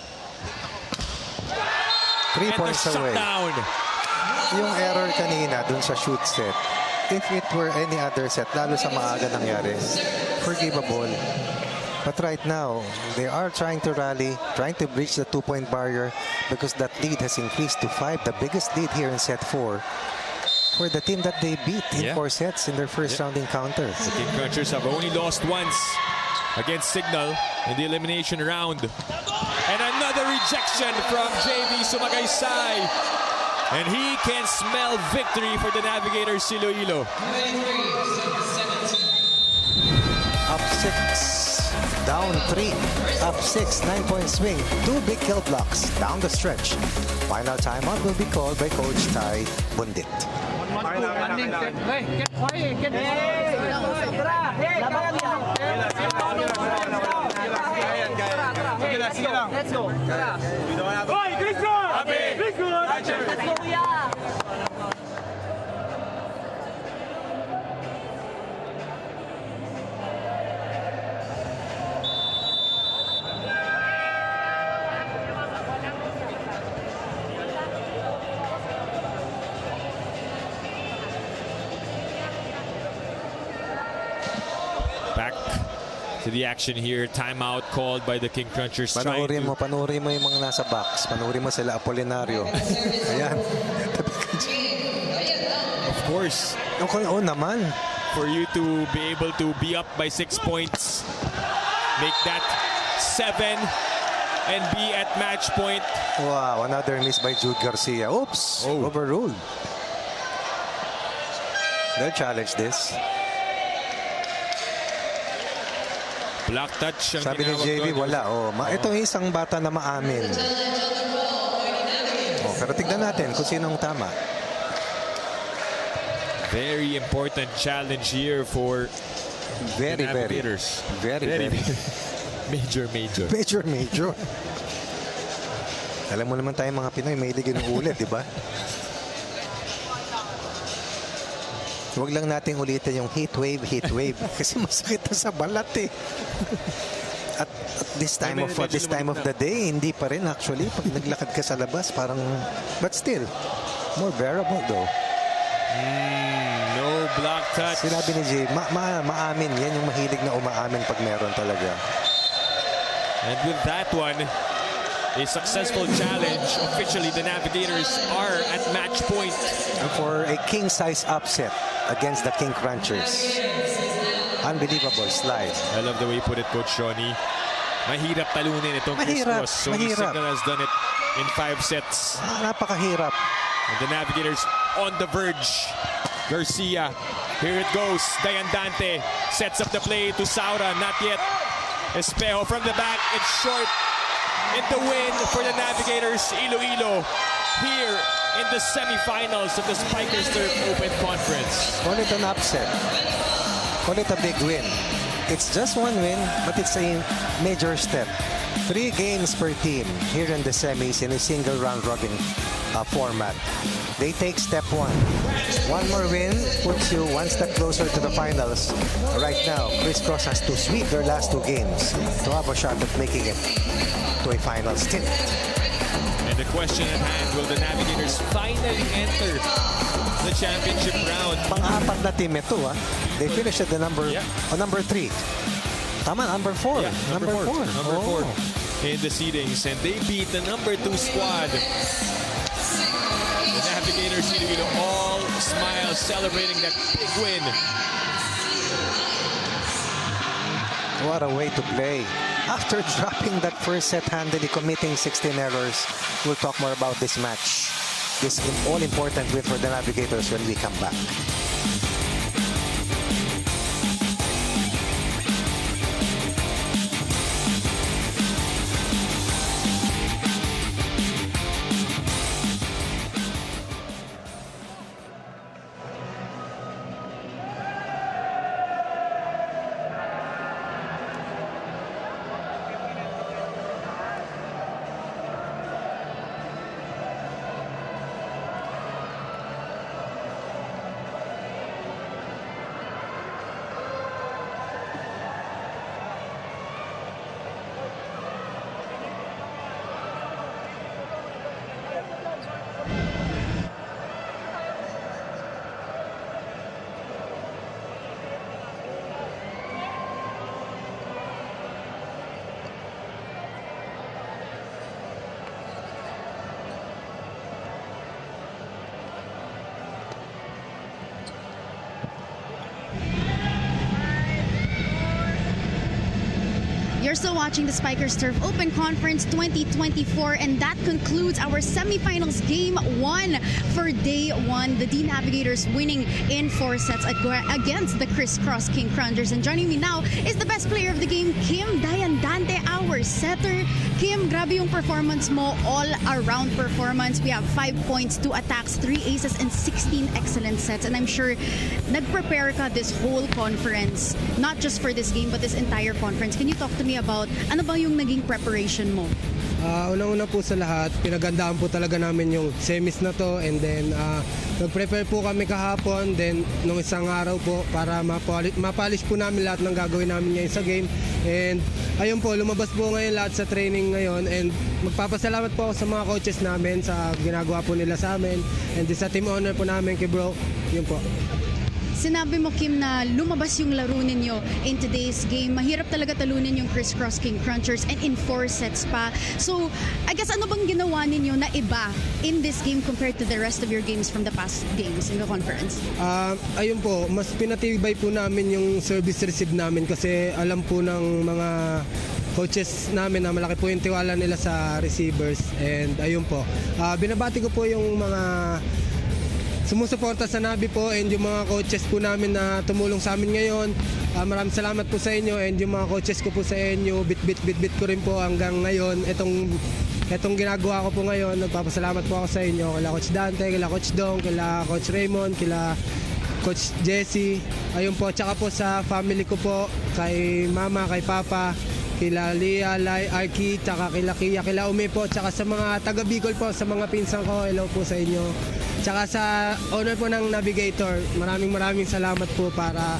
3 points away. Shutdown. Yung error kanina dun sa shoot set, if it were any other set, lalo sa maaga nangyari, forgivable. But right now, they are trying to rally, trying to breach the 2-point barrier because that lead has increased to 5, the biggest lead here in set 4 for the team that they beat in 4 sets in their first round encounter. The King Crunchers have only lost once against Signal in the elimination round. And another rejection from JV Sumagaysay. And he can smell victory for the Navigators Iloilo. Up 6, down 3, up 6, 9-point swing, 2 big kill blocks down the stretch. Final timeout will be called by Coach Ty Bundit. Hey, get quiet. Get Let's go. Hoy, Criss Cross! Criss Cross! Let's go, yeah. Back to the action here. Timeout called by the King Crunchers. Panoorin mo yung mga nasa box. Panoorin mo sila Apolinario. Ayan. Of course. Okay, naman. For you to be able to be up by 6 points, make that 7, and be at match point. Wow, another miss by Jude Garcia. Oops, overruled. They'll challenge this. Black touch. Sabi ni JV, wala. Ito yung isang bata na maamin. Pero tignan natin kung sinong tama. Very important challenge here for the Navigators. Very. Major. Alam mo naman tayo mga Pinoy, may ligin ng ulit, di ba? Huwag lang natin ulitin yung heat wave. Kasi masakit na sa balat eh. At this time of the day, hindi pa rin actually. Pag naglakad ka sa labas, parang, but still, more bearable though. No block touch. Sinabi ni Jay, maamin. Yan yung mahilig na umaamin pag meron talaga. And with that one, a successful challenge. Officially, the Navigators are at match point. For a king-size upset against the King Crunchers. Unbelievable slide. I love the way you put it, Coach Ronnie. Mahirap talunin itong Criss Mahirap, Cross. So the mahirap. signal has done it in 5 sets. Napakahirap. And the Navigators on the verge. Garcia, here it goes. Dayan Dante sets up the play to Saura. Not yet. Espejo from the back. It's short. And the win for the Navigators. Iloilo here in the semifinals of the Spikers Turf Open Conference. Call it an upset. Call it a big win. It's just one win, but it's a major step. 3 games per team here in the semis in a single round robin format. They take step 1. One more win puts you one step closer to the finals. Right now, Criss Cross has to sweep their last 2 games to have a shot at making it to a final stint. And the question at hand, will the Navigators finally enter the championship round? Pang-apat na team ito. They finished at the number 3. Tama, number 4. Yeah, number 4. Number 4 in the seedings. And they beat the number 2 squad. The Navigators Iloilo all smiles celebrating that big win. What a way to play. After dropping that first set handily, committing 16 errors, we'll talk more about this match. This all-important win for the Navigators when we come back. You're still watching the Spikers Turf Open Conference 2024, and that concludes our semifinals game 1 for day 1. The D Navigators winning in 4 sets against the Criss Cross King Crunchers. And joining me now is the best player of the game, Kim Dayan Dante, our setter. Kim, grabe yung performance mo, all-around performance. We have 5 points, 2 attacks, 3 aces, and 16 excellent sets. And I'm sure nag-prepare ka this whole conference, not just for this game, but this entire conference. Can you talk to me about ano ba yung naging preparation mo? Unang-una po sa lahat, pinagandaan po talaga namin yung semis na to, and then nag-prepare po kami kahapon, then nung isang araw po para mapolish po namin lahat ng gagawin namin ngayon sa game. And ayun po, lumabas po ngayon lahat sa training ngayon, and magpapasalamat po ako sa mga coaches namin sa ginagawa po nila sa amin, and sa team owner po namin kay bro, yun po. Sinabi mo, Kim, na lumabas yung laro ninyo in today's game. Mahirap talaga talunin yung Criss Cross King Crunchers, and in 4 sets pa. So, I guess ano bang ginawa ninyo na iba in this game compared to the rest of your games from the past games in the conference? Ayun po, mas pinatibay po namin yung service receive namin kasi alam po ng mga coaches namin na malaki po yung tiwala nila sa receivers. And ayun po, binabati ko po yung mga sumusuporta sa Navi po, and yung mga coaches po namin na tumulong sa amin ngayon. Maraming salamat po sa inyo, and yung mga coaches ko po sa inyo, bit ko rin po hanggang ngayon. Itong ginagawa ko po ngayon, nagpapasalamat po ako sa inyo, kila Coach Dante, kila Coach Dong, kila Coach Raymond, kila Coach Jesse. Ayun po, tsaka po sa family ko po, kay Mama, kay Papa, kila Lia, Lai, Arki, tsaka kila Kia, kila Umi po, tsaka sa mga taga Bicol po, sa mga pinsan ko, hello po sa inyo. Tsaka sa owner po ng Navigator, maraming salamat po, para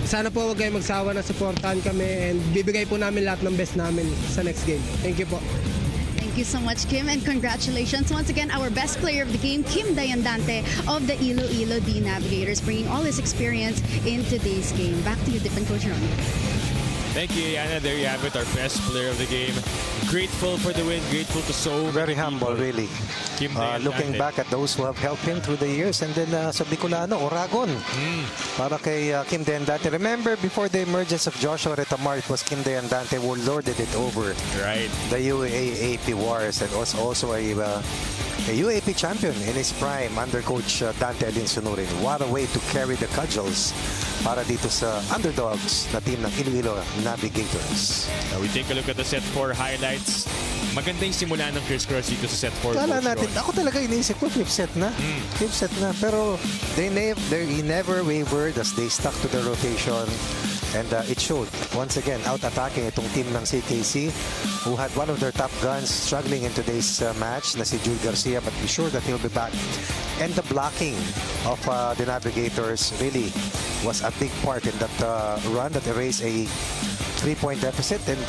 sana po huwag kayo magsawa na supportahan kami, and bibigay po namin lahat ng best namin sa next game. Thank you po. Thank you so much, Kim, and congratulations once again, our best player of the game, Kim Dayan Dante of the Iloilo D Navigators, bringing all his experience in today's game. Back to you, Dip and Coach Ronnie. Thank you, Yana. There you have it, our best player of the game, grateful for the win, grateful to so Very many humble, people. really. Kim Del Looking Dante. back at those who have helped him through the years. And then sa Bicolano, Oragon. Para kay Kim Del Dante. Remember, before the emergence of Joshua Retamar, it was Kim Del Dante who lorded it over Right. the UAAP Wars, and was also a UAP champion in his prime under Coach Dante Alin Sunurin. What a way to carry the cudgels para dito sa underdogs na team ng Iloilo Navigators. Now we take a look at the set 4 highlights. Maganda yung simula ng Criss Cross dito sa set 4. Kala Coach natin, Ron. ako talaga iniisip ko, fifth set na. Fifth set na. Pero he never wavered as they stuck to the rotation. And it showed. Once again, out-attacking itong team ng CKC who had one of their top guns struggling in today's match na si Jude Garcia, but be sure that he'll be back. And the blocking of the Navigators really was a big part in that run that erased a 3-point deficit and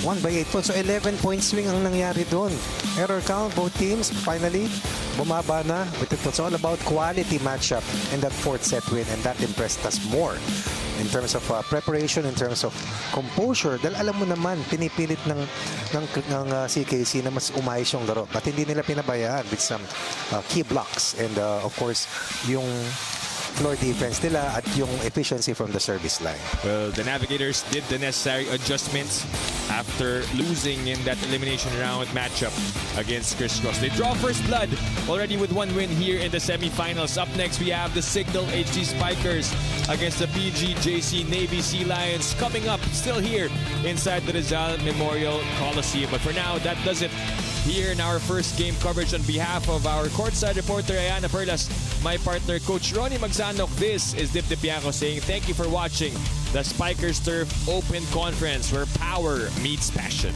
won by 8 points. So 11-point swing ang nangyari doon. Error count, both teams finally bumaba na. But it was all about quality matchup in that fourth set win, and that impressed us more in terms of preparation, in terms of composure. Dahil alam mo naman, pinipilit ng CKC na mas umayos yung laro. But hindi nila pinabayaan with some key blocks. And of course, yung floor defense nila at yung efficiency from the service line. Well, the Navigators did the necessary adjustments after losing in that elimination round matchup against Criss Cross. They draw first blood already with one win here in the semifinals. Up next, we have the Signal HD Spikers against the PGJC Navy Sea Lions coming up still here inside the Rizal Memorial Coliseum. But for now, that does it here in our first game coverage. On behalf of our courtside reporter Ayana Perlas, my partner Coach Ronnie Magsanok, this is Dip Dipiaco saying thank you for watching the Spikers Turf Open Conference, where power meets passion.